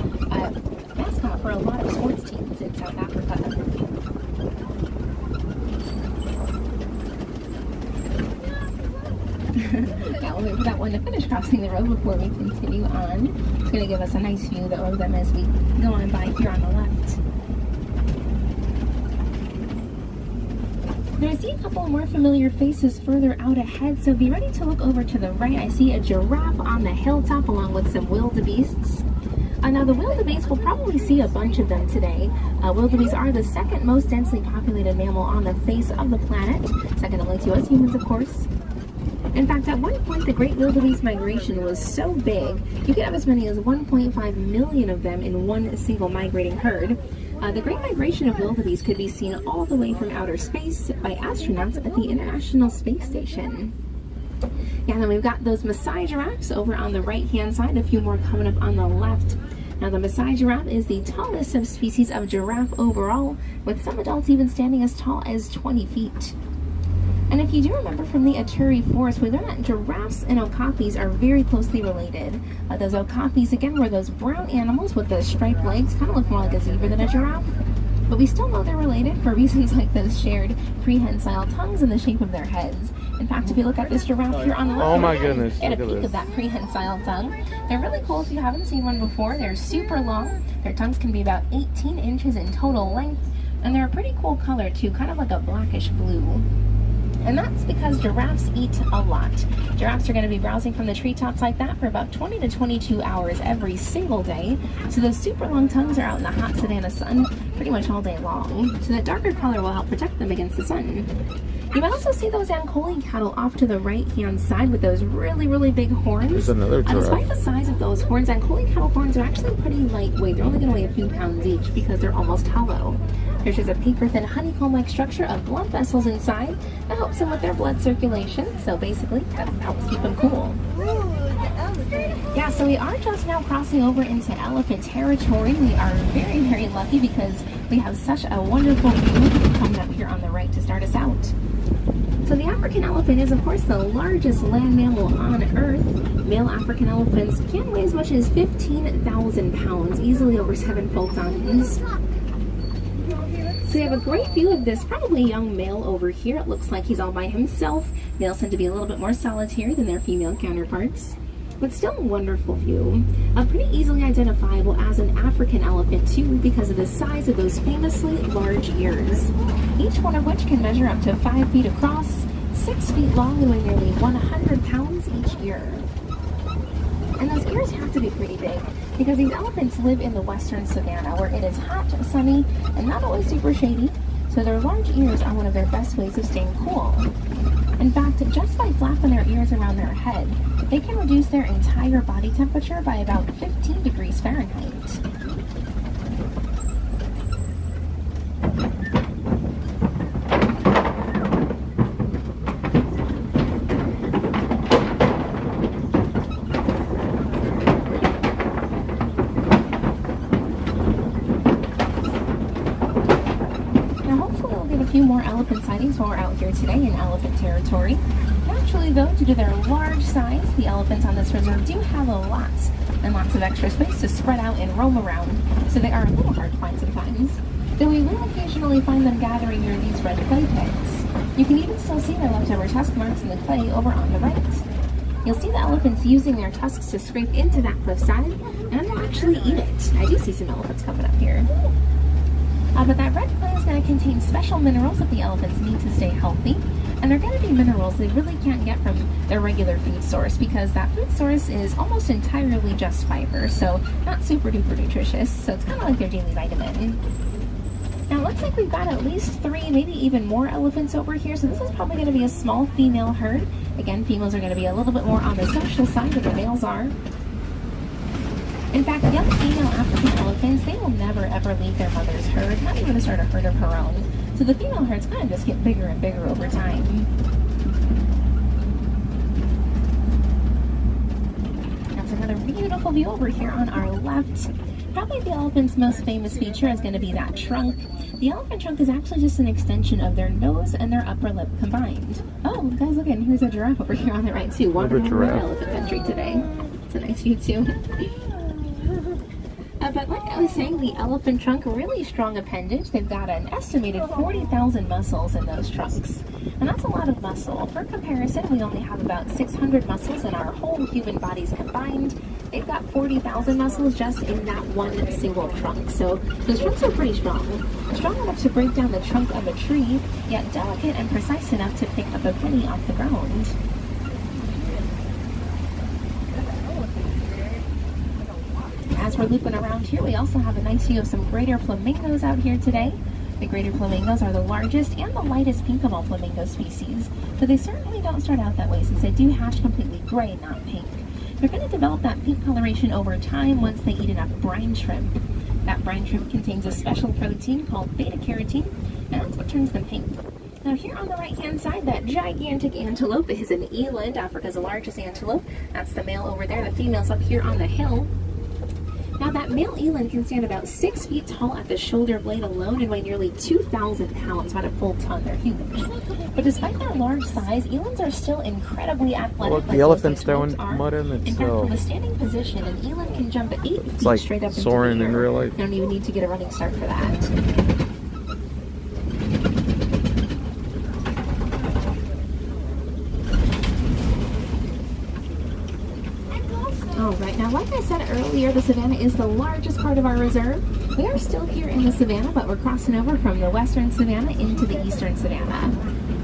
mascot for a lot of sports teams in South Africa. Yeah, we'll wait for that one to finish crossing the road before we continue on. It's going to give us a nice view of them as we go on by here on the left. Now I see a couple more familiar faces further out ahead, so be ready to look over to the right. I see a giraffe on the hilltop along with some wildebeests. Now the wildebeest, we'll probably see a bunch of them today. Wildebeest are the second most densely populated mammal on the face of the planet, second only to us humans, of course. In fact, at one point, the Great Wildebeest Migration was so big, you could have as many as 1.5 million of them in one single migrating herd. The Great Migration of wildebeest could be seen all the way from outer space by astronauts at the International Space Station. Yeah, and then we've got those Maasai giraffes over on the right-hand side, a few more coming up on the left. Now, the Maasai giraffe is the tallest subspecies of giraffe overall, with some adults even standing as tall as 20 feet. And if you do remember from the Ituri Forest, we learned that giraffes and okapis are very closely related. Those okapis, again, were those brown animals with the striped legs, kind of look more like a zebra than a giraffe. But we still know they're related for reasons like those shared prehensile tongues and the shape of their heads. In fact, if you look at this giraffe here on the left, oh my goodness, get a peek of that prehensile tongue. They're really cool if you haven't seen one before. They're super long. Their tongues can be about 18 inches in total length. And they're a pretty cool color too, kind of like a blackish blue. And that's because giraffes eat a lot. Giraffes are going to be browsing from the treetops like that for about 20 to 22 hours every single day. So those super long tongues are out in the hot Savannah sun pretty much all day long. So that darker color will help protect them against the sun. You might also see those Ankole cattle off to the right-hand side with those really, really big horns. There's another giraffe. Despite the size of those horns, Ankole cattle horns are actually pretty lightweight. They're only going to weigh a few pounds each because they're almost hollow. There's just a paper-thin honeycomb-like structure of blood vessels inside that helps them with their blood circulation. So basically, that helps keep them cool. Yeah, so we are just now crossing over into elephant territory. We are very, very lucky because we have such a wonderful view coming up here on the right to start us out. So the African elephant is, of course, the largest land mammal on Earth. Male African elephants can weigh as much as 15,000 pounds, easily over 7 full tons. So we have a great view of this probably young male over here. It looks like he's all by himself. Males tend to be a little bit more solitary than their female counterparts. But still a wonderful view. Pretty easily identifiable as an African elephant too because of the size of those famously large ears. Each one of which can measure up to 5 feet across, 6 feet long, and weigh nearly 100 pounds each ear. And those ears have to be pretty big because these elephants live in the western savanna where it is hot, sunny, and not always super shady, so their large ears are one of their best ways of staying cool. In fact, just by flapping their ears around their head, they can reduce their entire body temperature by about 15 degrees Fahrenheit. Few more elephant sightings while we're out here today in elephant territory. Naturally though, due to their large size, the elephants on this reserve do have a lot and lots of extra space to spread out and roam around, so they are a little hard to find sometimes. Though we will occasionally find them gathering near these red clay pits. You can even still see their leftover tusk marks in the clay over on the right. You'll see the elephants using their tusks to scrape into that cliffside, and they'll actually eat it. I do see some elephants coming up here. But that red clay is going to contain special minerals that the elephants need to stay healthy, and they're going to be minerals they really can't get from their regular food source, because that food source is almost entirely just fiber, so not super duper nutritious, so it's kind of like their daily vitamin. Now it looks like we've got at least 3, maybe even more elephants over here, so this is probably going to be a small female herd. Again, females are going to be a little bit more on the social side than the males are. In fact, young female African elephants, they will never ever leave their mother's herd, not even to start a herd of her own. So the female herds kind of just get bigger and bigger over time. That's another beautiful view over here on our left. Probably the elephant's most famous feature is going to be that trunk. The elephant trunk is actually just an extension of their nose and their upper lip combined. Oh, guys, look, and here's a giraffe over here on the right too. Wandering around elephant country today. It's a nice view too. But like I was saying, the elephant trunk, really strong appendage. They've got an estimated 40,000 muscles in those trunks. And that's a lot of muscle. For comparison, we only have about 600 muscles in our whole human bodies combined. They've got 40,000 muscles just in that one single trunk. So those trunks are pretty strong. Strong enough to break down the trunk of a tree, yet delicate and precise enough to pick up a penny off the ground. As we're looping around here, we also have a nice view of some greater flamingos out here today. The greater flamingos are the largest and the lightest pink of all flamingo species, but they certainly don't start out that way since they do hatch completely gray, not pink. They're going to develop that pink coloration over time once they eat enough brine shrimp. That brine shrimp contains a special protein called beta-carotene, and that's what turns them pink. Now here on the right-hand side, that gigantic antelope is an eland, Africa's largest antelope. That's the male over there, the female's up here on the hill. Now that male eland can stand about 6 feet tall at the shoulder blade alone and weigh nearly 2,000 pounds, about a full ton. They're huge. But despite their large size, elands are still incredibly athletic. Look, the elephant's throwing mud in In fact, from a standing position, an eland can jump 8 feet like straight up into soaring the air. in real life. You don't even need to get a running start for that. Alright, now like I said earlier, the savannah is the largest part of our reserve. We are still here in the savannah, but we're crossing over from the western savannah into the eastern savannah.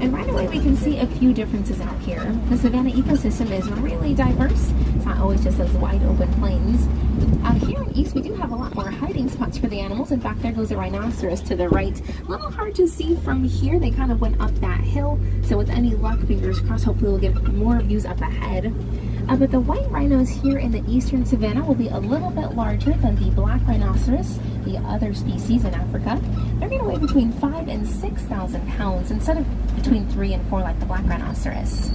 And right away we can see a few differences out here. The savannah ecosystem is really diverse. It's not always just those wide open plains. Out here in east, we do have a lot more hiding spots for the animals. In fact, there goes a rhinoceros to the right. A little hard to see from here. They kind of went up that hill. So with any luck, fingers crossed, hopefully we'll get more views up ahead. But the white rhinos here in the eastern savannah will be a little bit larger than the black rhinoceros, the other species in Africa. They're going to weigh between 5,000 and 6,000 pounds instead of between 3 and 4 like the black rhinoceros.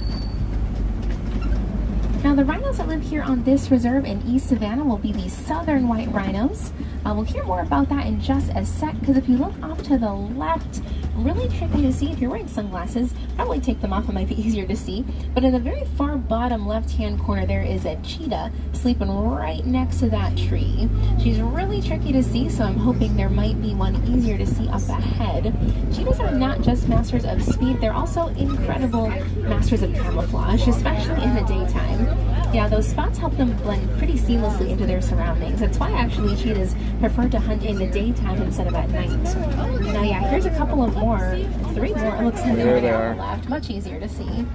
Now the rhinos that live here on this reserve in East Savannah will be the southern white rhinos. We'll hear more about that in just a sec, because if you look off to the left, really tricky to see if you're wearing sunglasses. Probably take them off, it might be easier to see. But in the very far bottom left-hand corner, there is a cheetah sleeping right next to that tree. She's really tricky to see, so I'm hoping there might be one easier to see up ahead. Cheetahs are not just masters of speed, they're also incredible masters of camouflage, especially in the daytime. Yeah, those spots help them blend pretty seamlessly into their surroundings. That's why actually cheetahs prefer to hunt in the daytime instead of at night. Now yeah, here's a couple of more, 3 more, it looks like there they on are. the left, much easier to see.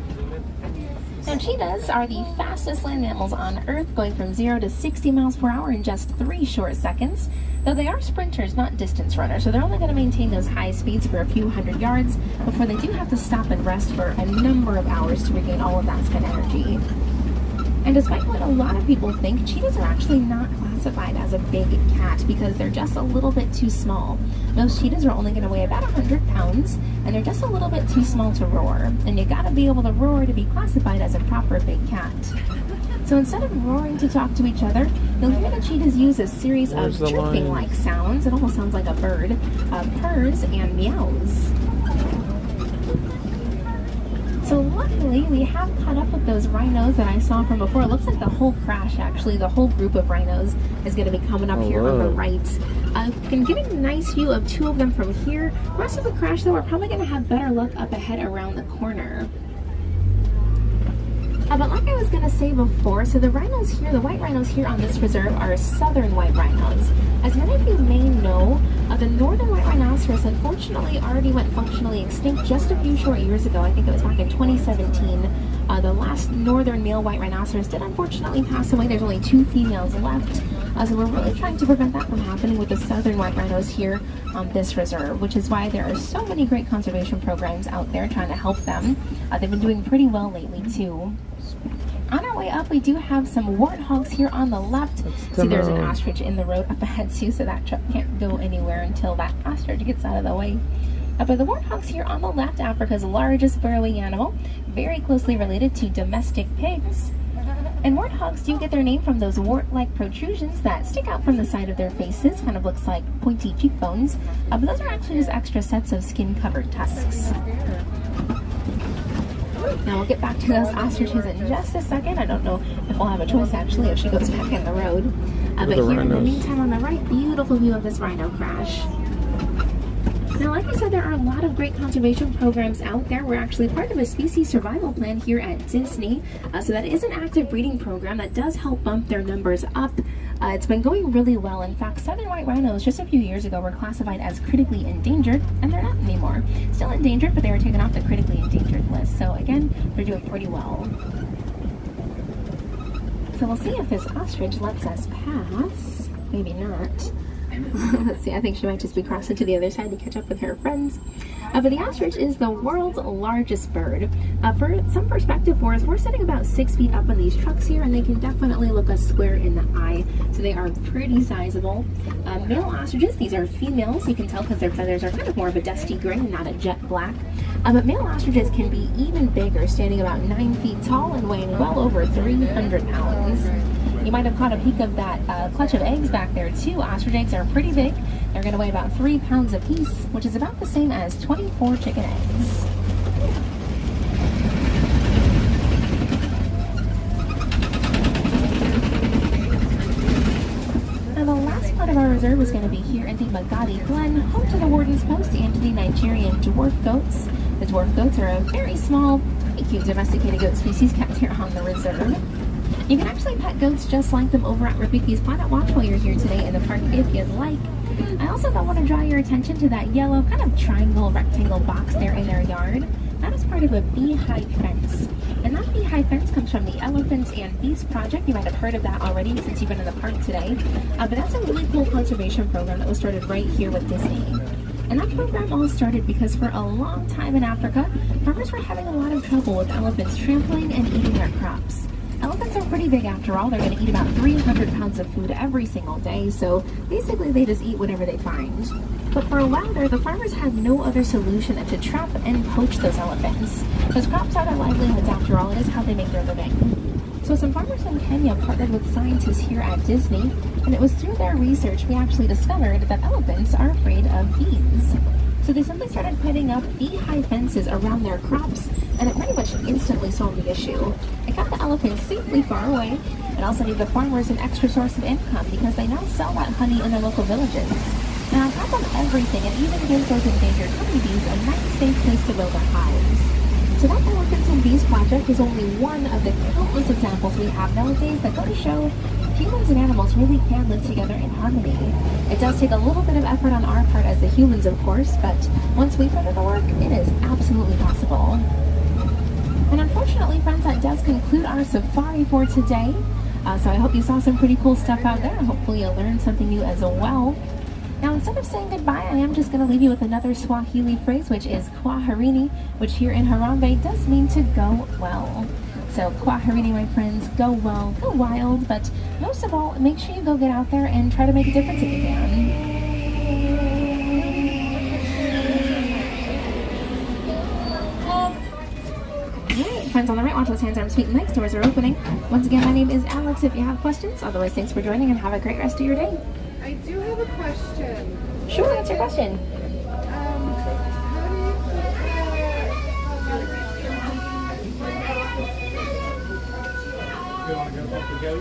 Now cheetahs are the fastest land mammals on Earth, going from 0 to 60 miles per hour in just 3 short seconds. Though they are sprinters, not distance runners, so they're only going to maintain those high speeds for a few hundred yards before they do have to stop and rest for a number of hours to regain all of that spent energy. And despite what a lot of people think, cheetahs are actually not classified as a big cat because they're just a little bit too small. Most cheetahs are only going to weigh about 100 pounds, and they're just a little bit too small to roar. And you gotta be able to roar to be classified as a proper big cat. So instead of roaring to talk to each other, you'll hear the cheetahs use a series of chirping-like sounds. It almost sounds like a bird, purrs and meows. So luckily, we have caught up with those rhinos that I saw from before. It looks like the whole crash, actually, the whole group of rhinos is going to be coming up here on the right. Can get a nice view of 2 of them from here. The rest of the crash, though, we're probably going to have better look up ahead around the corner. But like I was going to say before, so the rhinos here, the white rhinos here on this reserve are southern white rhinos. As many of you may know, the northern white rhinoceros unfortunately already went functionally extinct just a few short years ago. I think it was back in 2017. The last northern male white rhinoceros did unfortunately pass away. There's only 2 females left. So we're really trying to prevent that from happening with the southern white rhinos here on this reserve, which is why there are so many great conservation programs out there trying to help them. They've been doing pretty well lately too. On our way up, we do have some warthogs here on the left. See, there's an ostrich in the road up ahead too, so that truck can't go anywhere until that ostrich gets out of the way. But the warthogs here on the left, Africa's largest burrowing animal, very closely related to domestic pigs. And warthogs do get their name from those wart-like protrusions that stick out from the side of their faces, kind of looks like pointy cheekbones, but those are actually just extra sets of skin-covered tusks. Now we'll get back to those ostriches in just a second. I don't know if we'll have a choice actually if she goes back in the road. But here in the meantime on the right, beautiful view of this rhino crash. Now, like I said, there are a lot of great conservation programs out there. We're actually part of a species survival plan here at Disney. So that is an active breeding program that does help bump their numbers up. It's been going really well. In fact, southern white rhinos just a few years ago were classified as critically endangered, and they're not anymore. Still endangered, but they were taken off the critically endangered list. So again, they're doing pretty well. So we'll see if this ostrich lets us pass. Maybe not. Let's see, I think she might just be crossing to the other side to catch up with her friends. But the ostrich is the world's largest bird. For some perspective for us, we're sitting about 6 feet up on these trucks here, and they can definitely look us square in the eye. So they are pretty sizable. Male ostriches, these are females. You can tell because their feathers are kind of more of a dusty gray and not a jet black. But male ostriches can be even bigger, standing about 9 feet tall and weighing well over 300 pounds. You might have caught a peek of that clutch of eggs back there too. Ostrich eggs are pretty big. They're going to weigh about 3 pounds apiece, which is about the same as 24 chicken eggs. Now the last part of our reserve is going to be here in the Magadi Glen, home to the Warden's Post and to the Nigerian dwarf goats. The dwarf goats are a very small, pretty cute domesticated goat species kept here on the reserve. You can actually pet goats just like them over at Rafiki's Planet Watch while you're here today in the park if you'd like. I also don't want to draw your attention to that yellow kind of triangle rectangle box there in their yard. That is part of a beehive fence. And that beehive fence comes from the Elephants and Bees Project. You might have heard of that already since you've been in the park today. But that's a really cool conservation program that was started right here with Disney. And that program all started because for a long time in Africa, farmers were having a lot of trouble with elephants trampling and eating their crops. Elephants are pretty big after all. They're going to eat about 300 pounds of food every single day, so basically they just eat whatever they find. But for a while there, the farmers had no other solution than to trap and poach those elephants. Those crops are their livelihoods after all. It is how they make their living. So some farmers in Kenya partnered with scientists here at Disney, and it was through their research we actually discovered that elephants are afraid of bees. So they simply started putting up beehive fences around their crops, and it pretty much instantly solved the issue. It kept the elephants safely far away. It also gave the farmers an extra source of income because they now sell that honey in their local villages. Now, on top of everything, it even gives those endangered honeybees a nice, safe place to build their hives. So that Elephants and Bees Project is only one of the countless examples we have nowadays that go to show humans and animals really can live together in harmony. It does take a little bit of effort on our part as the humans, of course, but once we put in the work, it is absolutely possible. And unfortunately, friends, that does conclude our safari for today. So I hope you saw some pretty cool stuff out there. Hopefully you'll learn something new as well. Now, instead of saying goodbye, I am just going to leave you with another Swahili phrase, which is Kwaherini, which here in Harambe does mean to go well. So Kwaherini, my friends, go well, go wild, but most of all, make sure you go get out there and try to make a difference if you can. Friends on the right, watch those hands, arms, feet, and legs. Doors are opening. Once again, my name is Alex if you have questions. Otherwise, thanks for joining and have a great rest of your day. I do have a question. Sure, what's your question? How do you This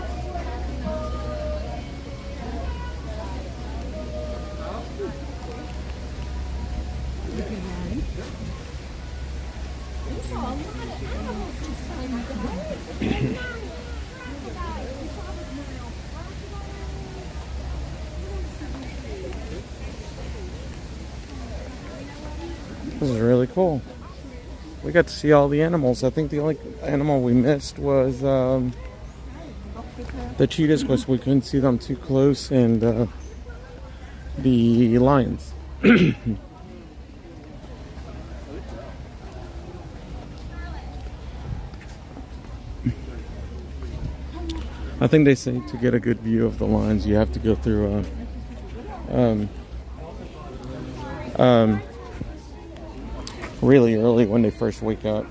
is really cool. We got to see all the animals. I think the only animal we missed was the cheetahs, because we couldn't see them too close, and the lions. I think they say to get a good view of the lions, you have to go through really early when they first wake up.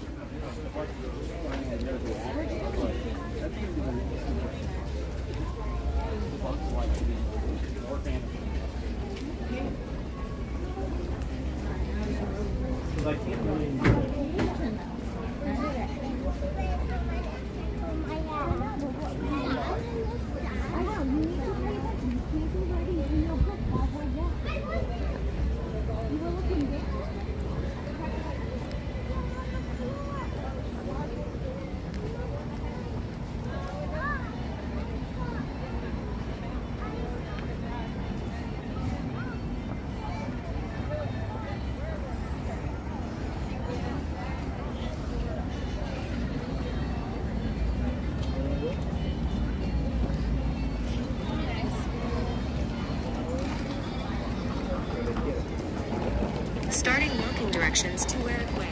Starting walking directions to Werrick Way.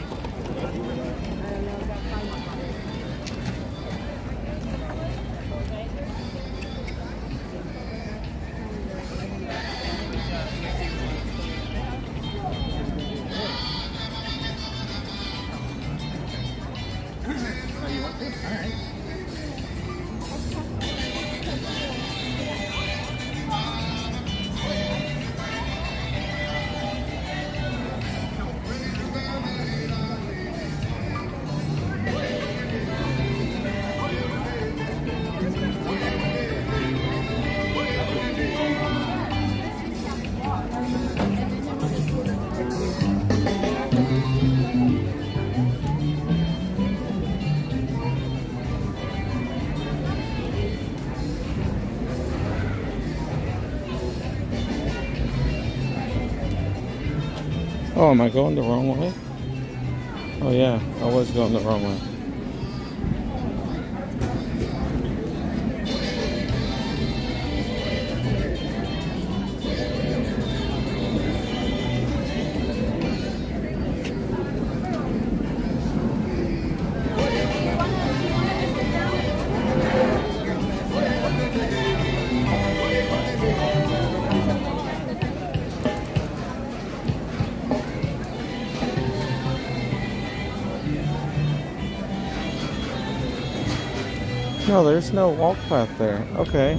Oh, am I going the wrong way? Oh yeah, I was going the wrong way. No, there's no walk path there. Okay.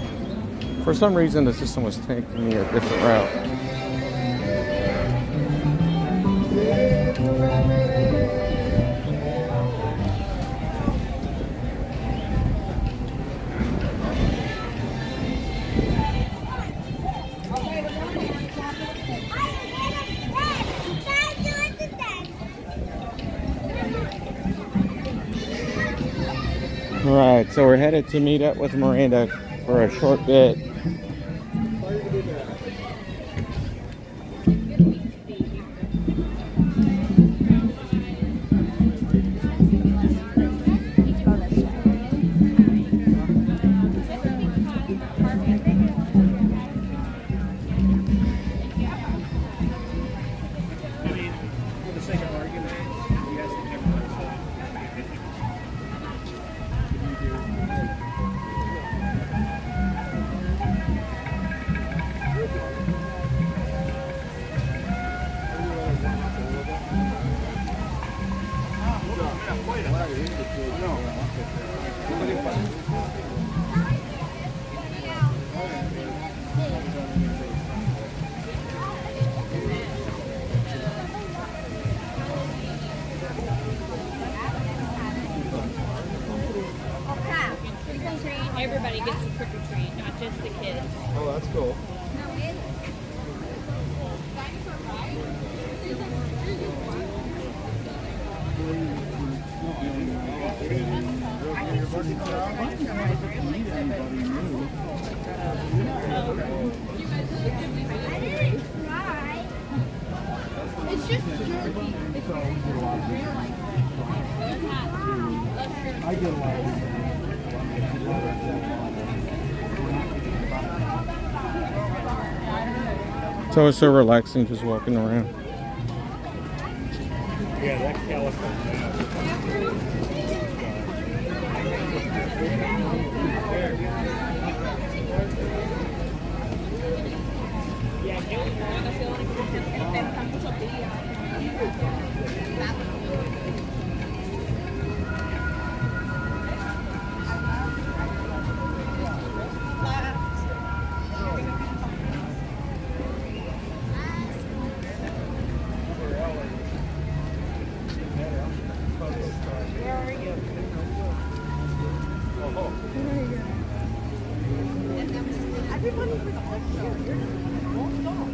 For some reason, the system was taking me a different route. Right, so we're headed to meet up with Miranda for a short bit. just jerky. I get a lot of It's always so relaxing just walking around. Yeah, that California. Everybody was like, you're just walked off.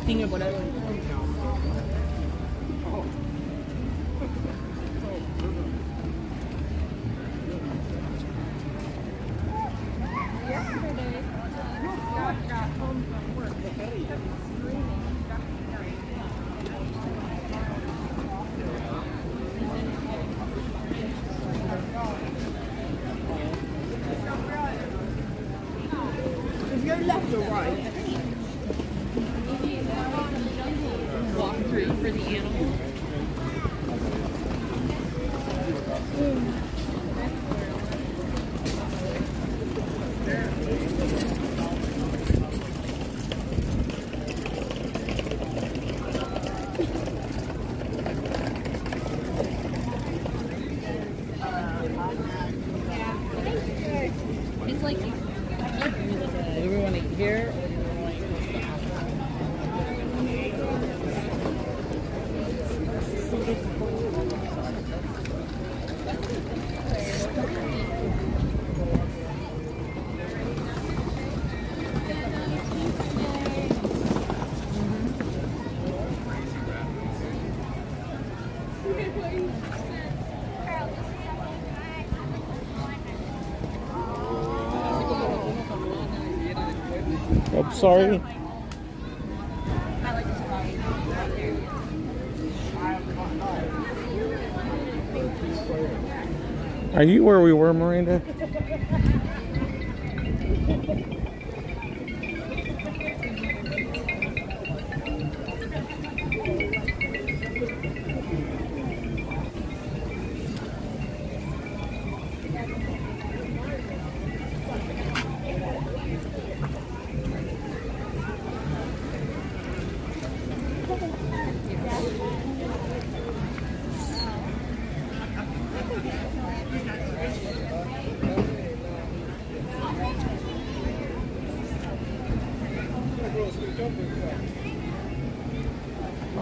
Tiene por algo. Yesterday, Scott got home from work. He kept screaming. Is your left or right? Walk through for the animal. It's like Do we want to eat here or do we want to eat I'm sorry. Are you where we were, Miranda?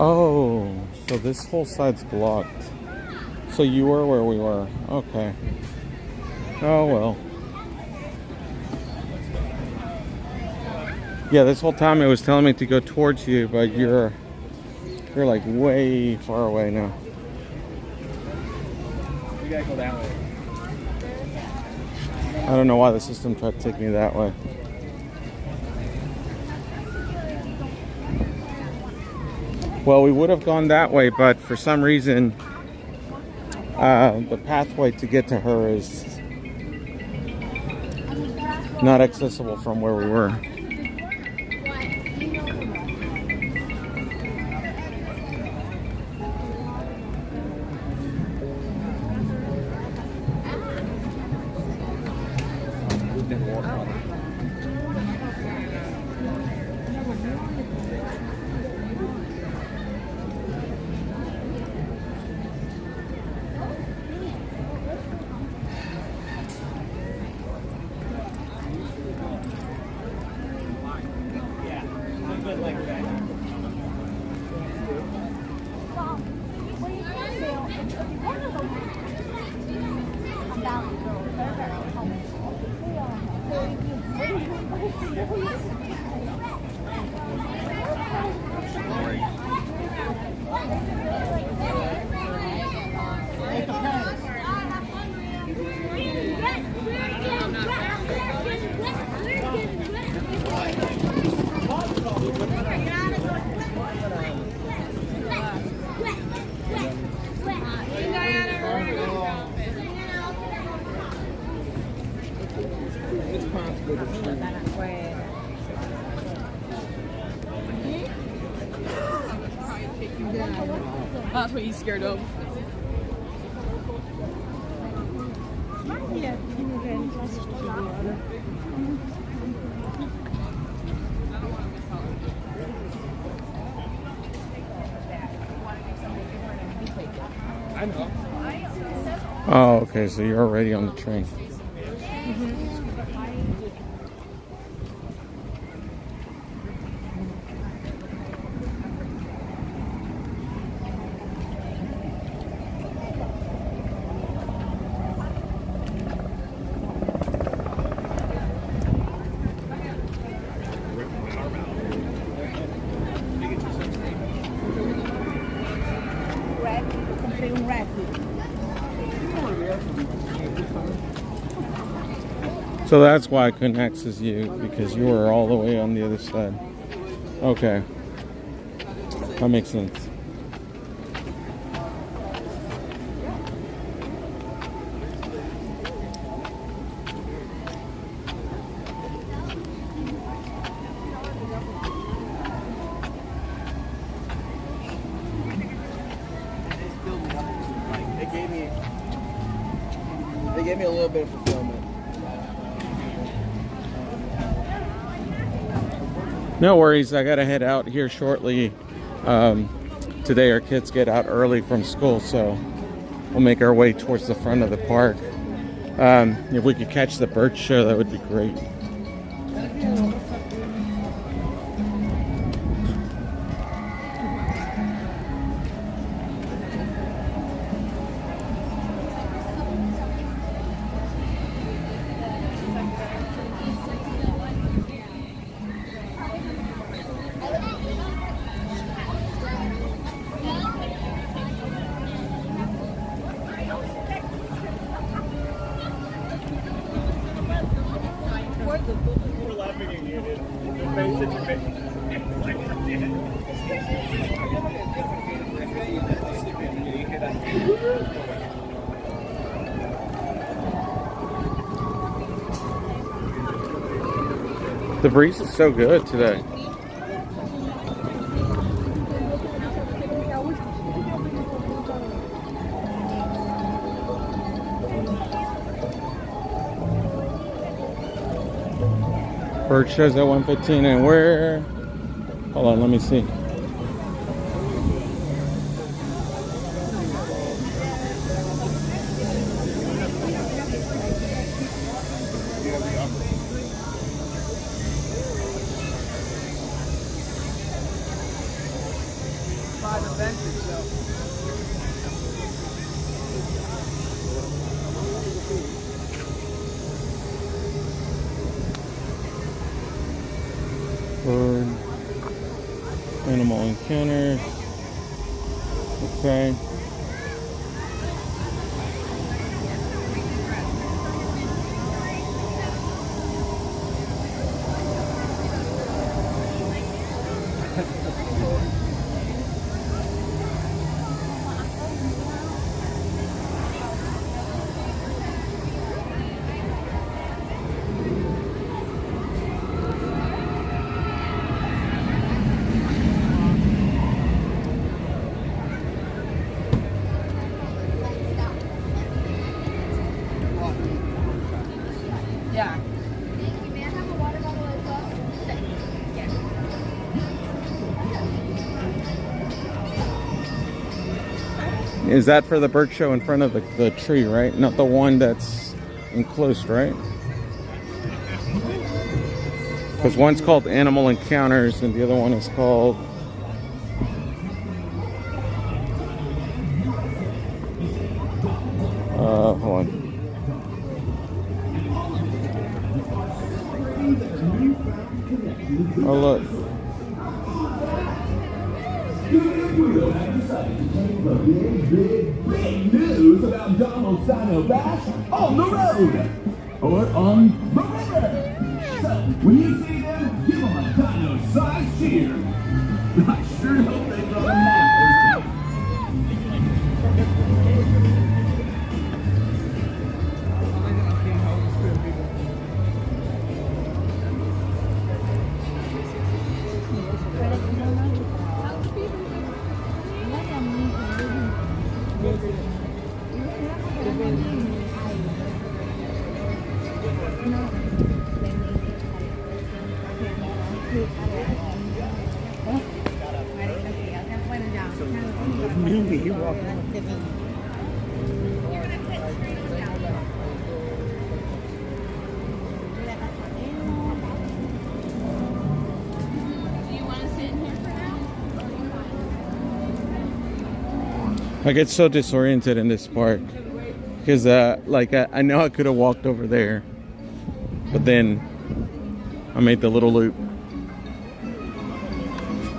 Oh, so this whole side's blocked. So you were where we were. Okay. Oh well. Yeah, this whole time it was telling me to go towards you, but you're like way far away now. We gotta go that way. I don't know why the system tried to take me that way. Well, we would have gone that way, but for some reason, the pathway to get to her is not accessible from where we were. That's what he's scared of. I know. Oh, okay, so you're already on the train. So that's why I couldn't access you, because you were all the way on the other side. Okay. That makes sense. They gave me a little bit of fulfillment. No worries, I gotta head out here shortly. Today our kids get out early from school, so we'll make our way towards the front of the park. If we could catch the bird show, that would be great. We're laughing at you, dude. The face that you made. The breeze is so good today. Bird shows at 1:15, and where? Hold on, let me see. Bird, animal encounters. Okay. Yeah. Is that for the bird show in front of the tree, right? Not the one that's enclosed, right? Because one's called Animal Encounters and the other one is called... hold on. Oh, look. Big news about Donald Sino Bash on the road or on the river. So when you see them, give them a dino-sized cheer. I sure hope they brought a map this time. I get so disoriented in this park because like I know I could have walked over there, but then I made the little loop.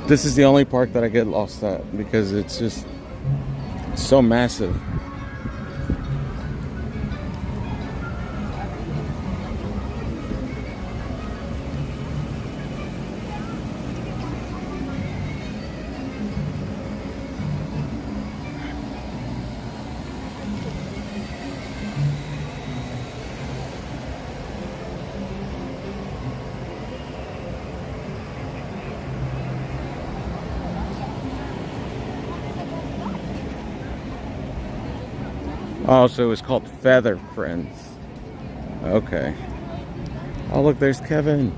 This is the only park that I get lost at because it's just so massive. Oh, so it was called Feather Friends. Okay. Oh, look, there's Kevin.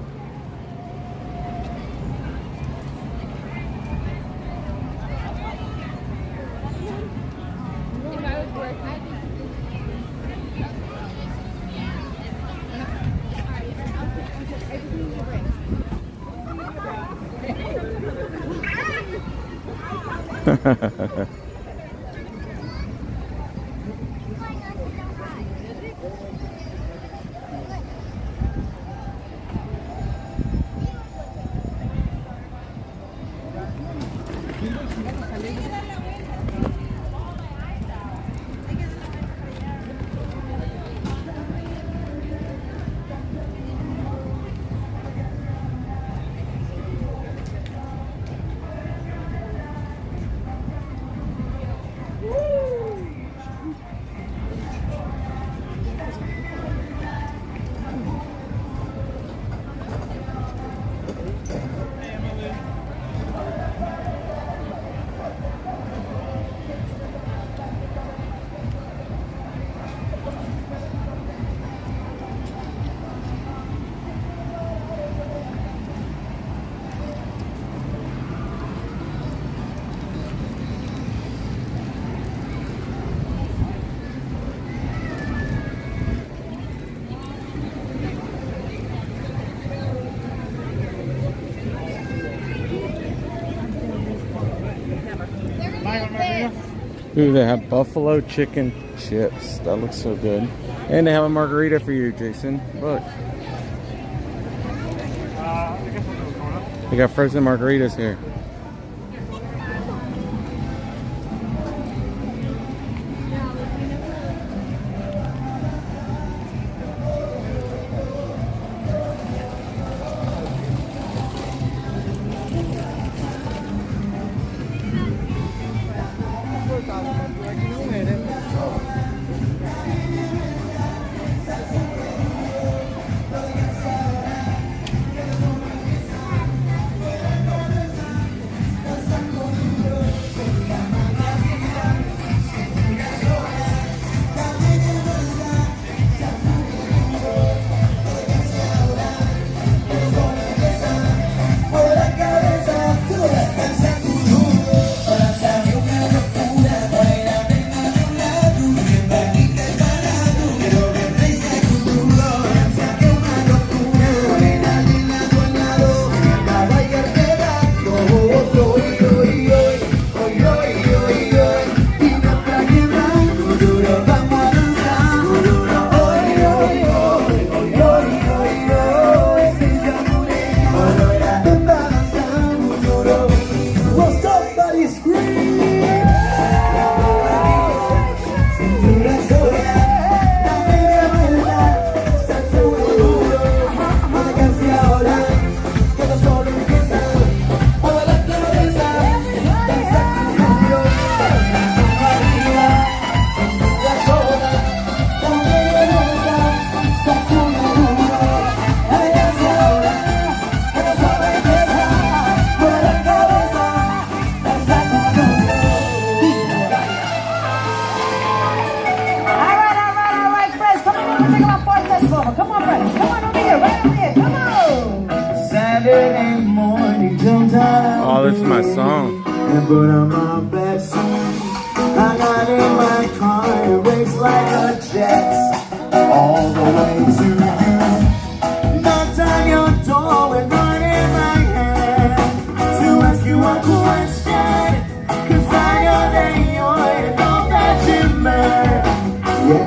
Ooh, they have buffalo chicken chips. That looks so good. And they have a margarita for you, Jason. Look. They got frozen margaritas here. and put on my best suit. I got in my car and raced like a jet all the way to you. Knocked on your door with one in my hand to ask you a question, 'cause I know that you're and all that you meant. Yeah.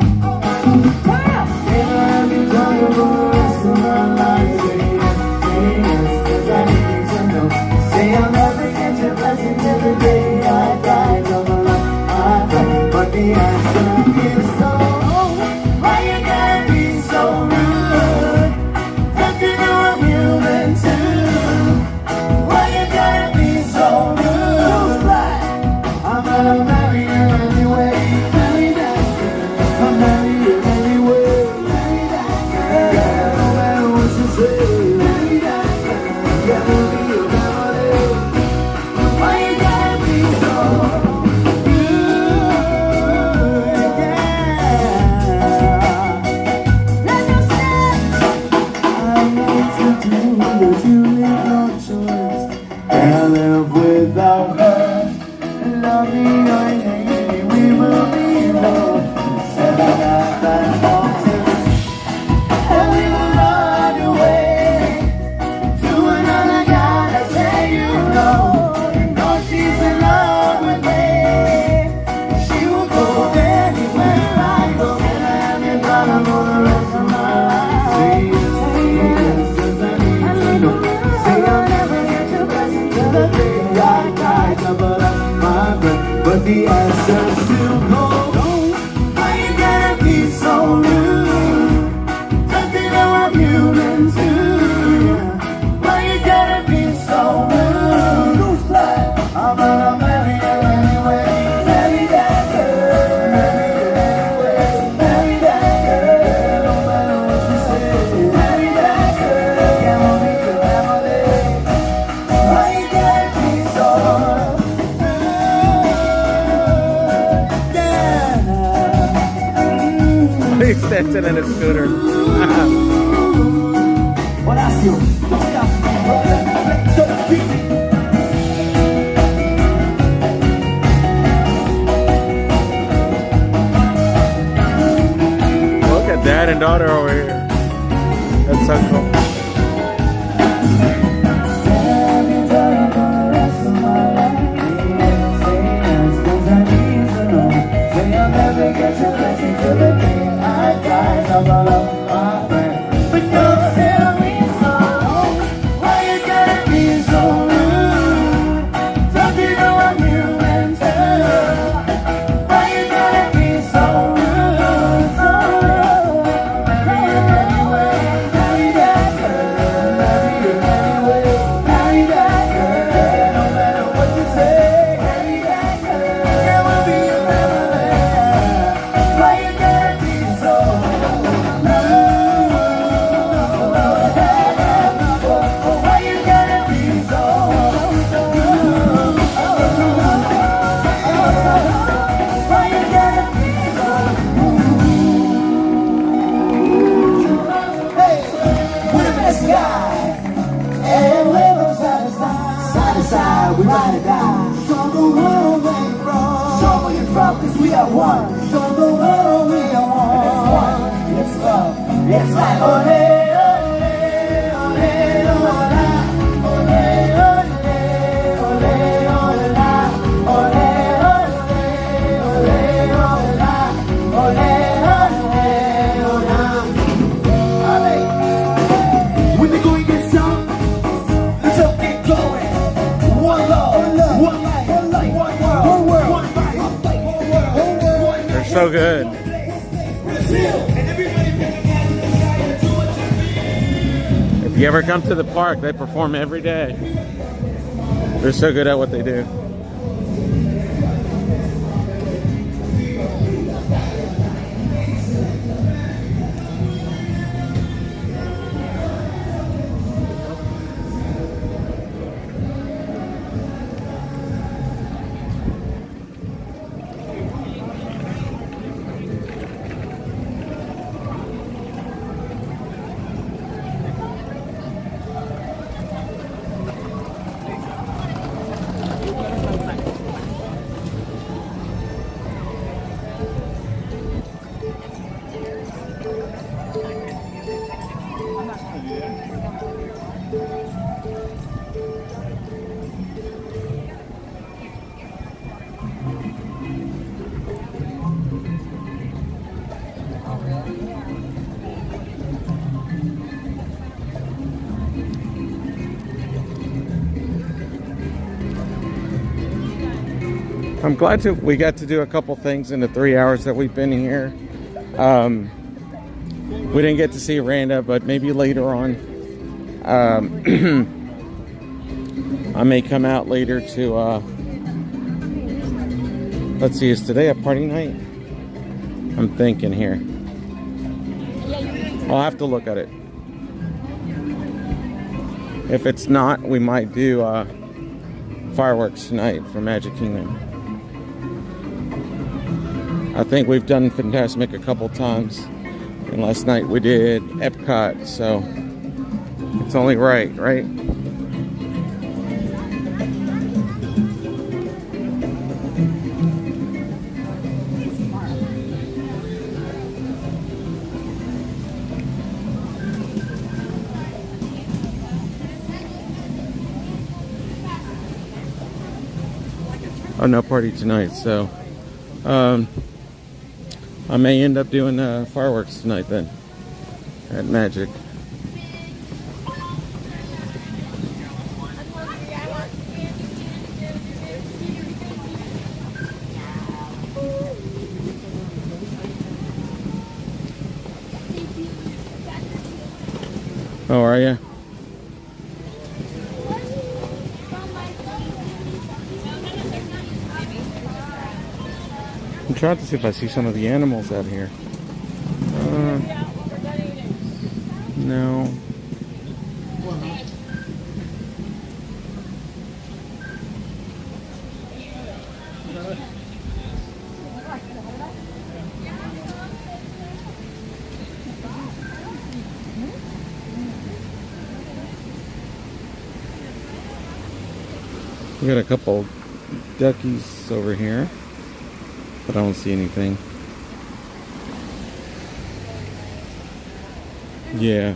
Never have you done it for the rest of my life. Say yes, 'cause I need to know. Say I'll never get your blessing till the day I die. No, no, no, I die. But the answer is no. Why you gotta be so rude? Don't you know I'm human too? Why you gotta be so rude? I'm gonna marry you anyway. Marry that girl. I'll marry you anyway. Marry that girl. Yeah, no matter what you say. Marry that girl. Yeah, we'll be your family. Why you gotta be so rude? Yeah. Let us stand. I want to do what you make no choice. Can't live without her. Love me or hate me, we will be alone. 7,000 mountains, and we will run away to another guy that say you know. You know she's in love with me. She will go anywhere I go, and I am your brother for the rest of my life. Say yes, 'cause I need to know. Say I'll never get your blessing till the day I die. Double up my breath, but the answer's still no. Why you gotta be so rude? Don't you know I'm human too? Why you gotta be so rude? I'm gonna marry you anyway. Marry that girl. Marry you anyway. Marry that girl. No matter what you say. Marry that girl. Yeah, we'll be your family. Why you gotta be so rude? He's dancing in a scooter. What else you? Look at dad and daughter over here. That's so cool. But don't tell me so. Why you gotta be so rude? Don't you know I'm human too? Why you gotta be so rude? So rude. Marry you anyway. Marry that girl. Marry you anyway. Marry that girl. No matter what you say. Marry that girl. Yeah, we'll be your family. Why you gotta be so rude? Why you gotta be so rude? Why you gotta be so rude? Hey, we're the best guy, and we're from side to side. Side to side, we ride or die. Show the world where you're from. Show where you're from, 'cause we are one. Show the world we are one. It's love. It's like ole, ole, ole, ole, ole, ole, ole, la, ole, ole, ole, la, ole, ole, ole. When they go and get some, let's up get going. One love, one life, one world, one fight, They're so good. If you ever come to the park, they perform every day. They're so good at what they do. I'm glad we got to do a couple things in the 3 hours that we've been here. We didn't get to see Randa, but maybe later on. I may come out later to, let's see, is today a party night? I'm thinking here. I'll have to look at it. If it's not, we might do fireworks tonight for Magic Kingdom. I think we've done Fantasmic a couple times. And last night we did Epcot, so it's only right? Oh, no party tonight, so I may end up doing fireworks tonight then at Magic. Oh, are you? I'm trying to see if I see some of the animals out here. No. We got a couple duckies over here, but I don't see anything. Yeah.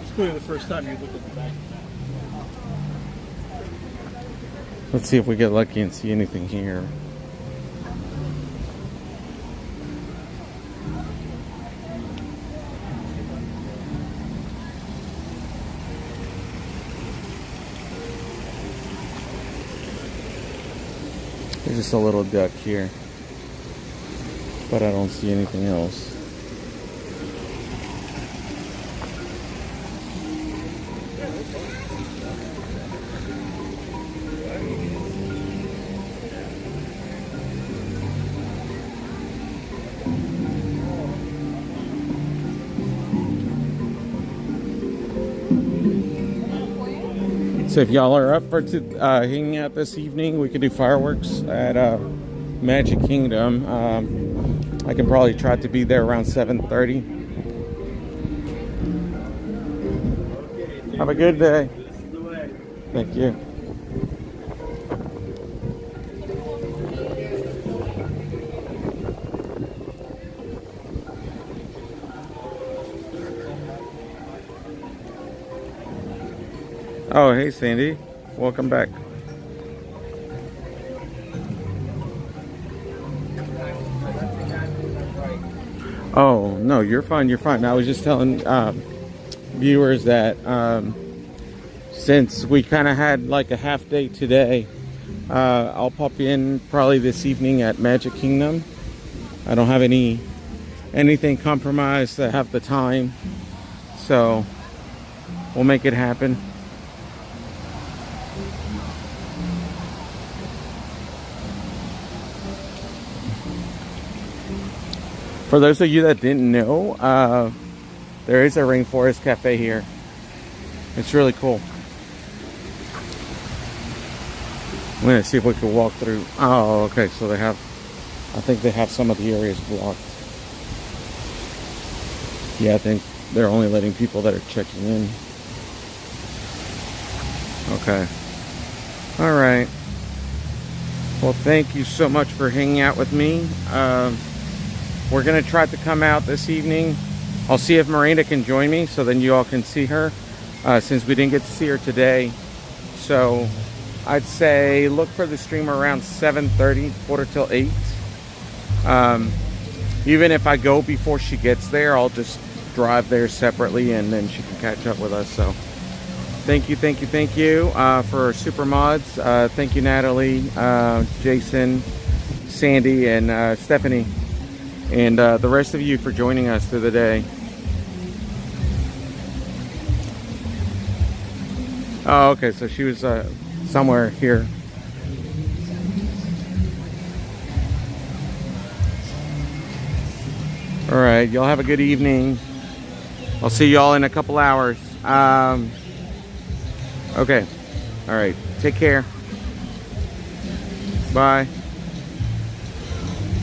It's clearly the first time you looked at the back. Let's see if we get lucky and see anything here. There's just a little duck here, but I don't see anything else. So if y'all are up for hanging out this evening, we could do fireworks at Magic Kingdom. I can probably try to be there around 7:30. Have a good day. Thank you. Oh, hey Sandy, welcome back. Oh, no, you're fine, you're fine. I was just telling viewers that since we kind of had like a half day today, I'll pop in probably this evening at Magic Kingdom. I don't have anything compromised. I have the time, so we'll make it happen. For those of you that didn't know, there is a Rainforest Cafe here. It's really cool. I'm gonna see if we can walk through. Oh, okay, so they have, I think they have some of the areas blocked. Yeah, I think they're only letting people that are checking in. Okay. All right. Well, thank you so much for hanging out with me. We're gonna try to come out this evening. I'll see if Miranda can join me, so then you all can see her, since we didn't get to see her today. So I'd say look for the stream around 7:30, quarter till 8. Even if I go before she gets there, I'll just drive there separately and then she can catch up with us. So thank you for Super Mods. Thank you, Natalie, Jason, Sandy, and Stephanie, and the rest of you for joining us through the day. Oh, okay, so she was somewhere here. All right, y'all have a good evening. I'll see y'all in a couple hours. Okay, all right, take care. Bye.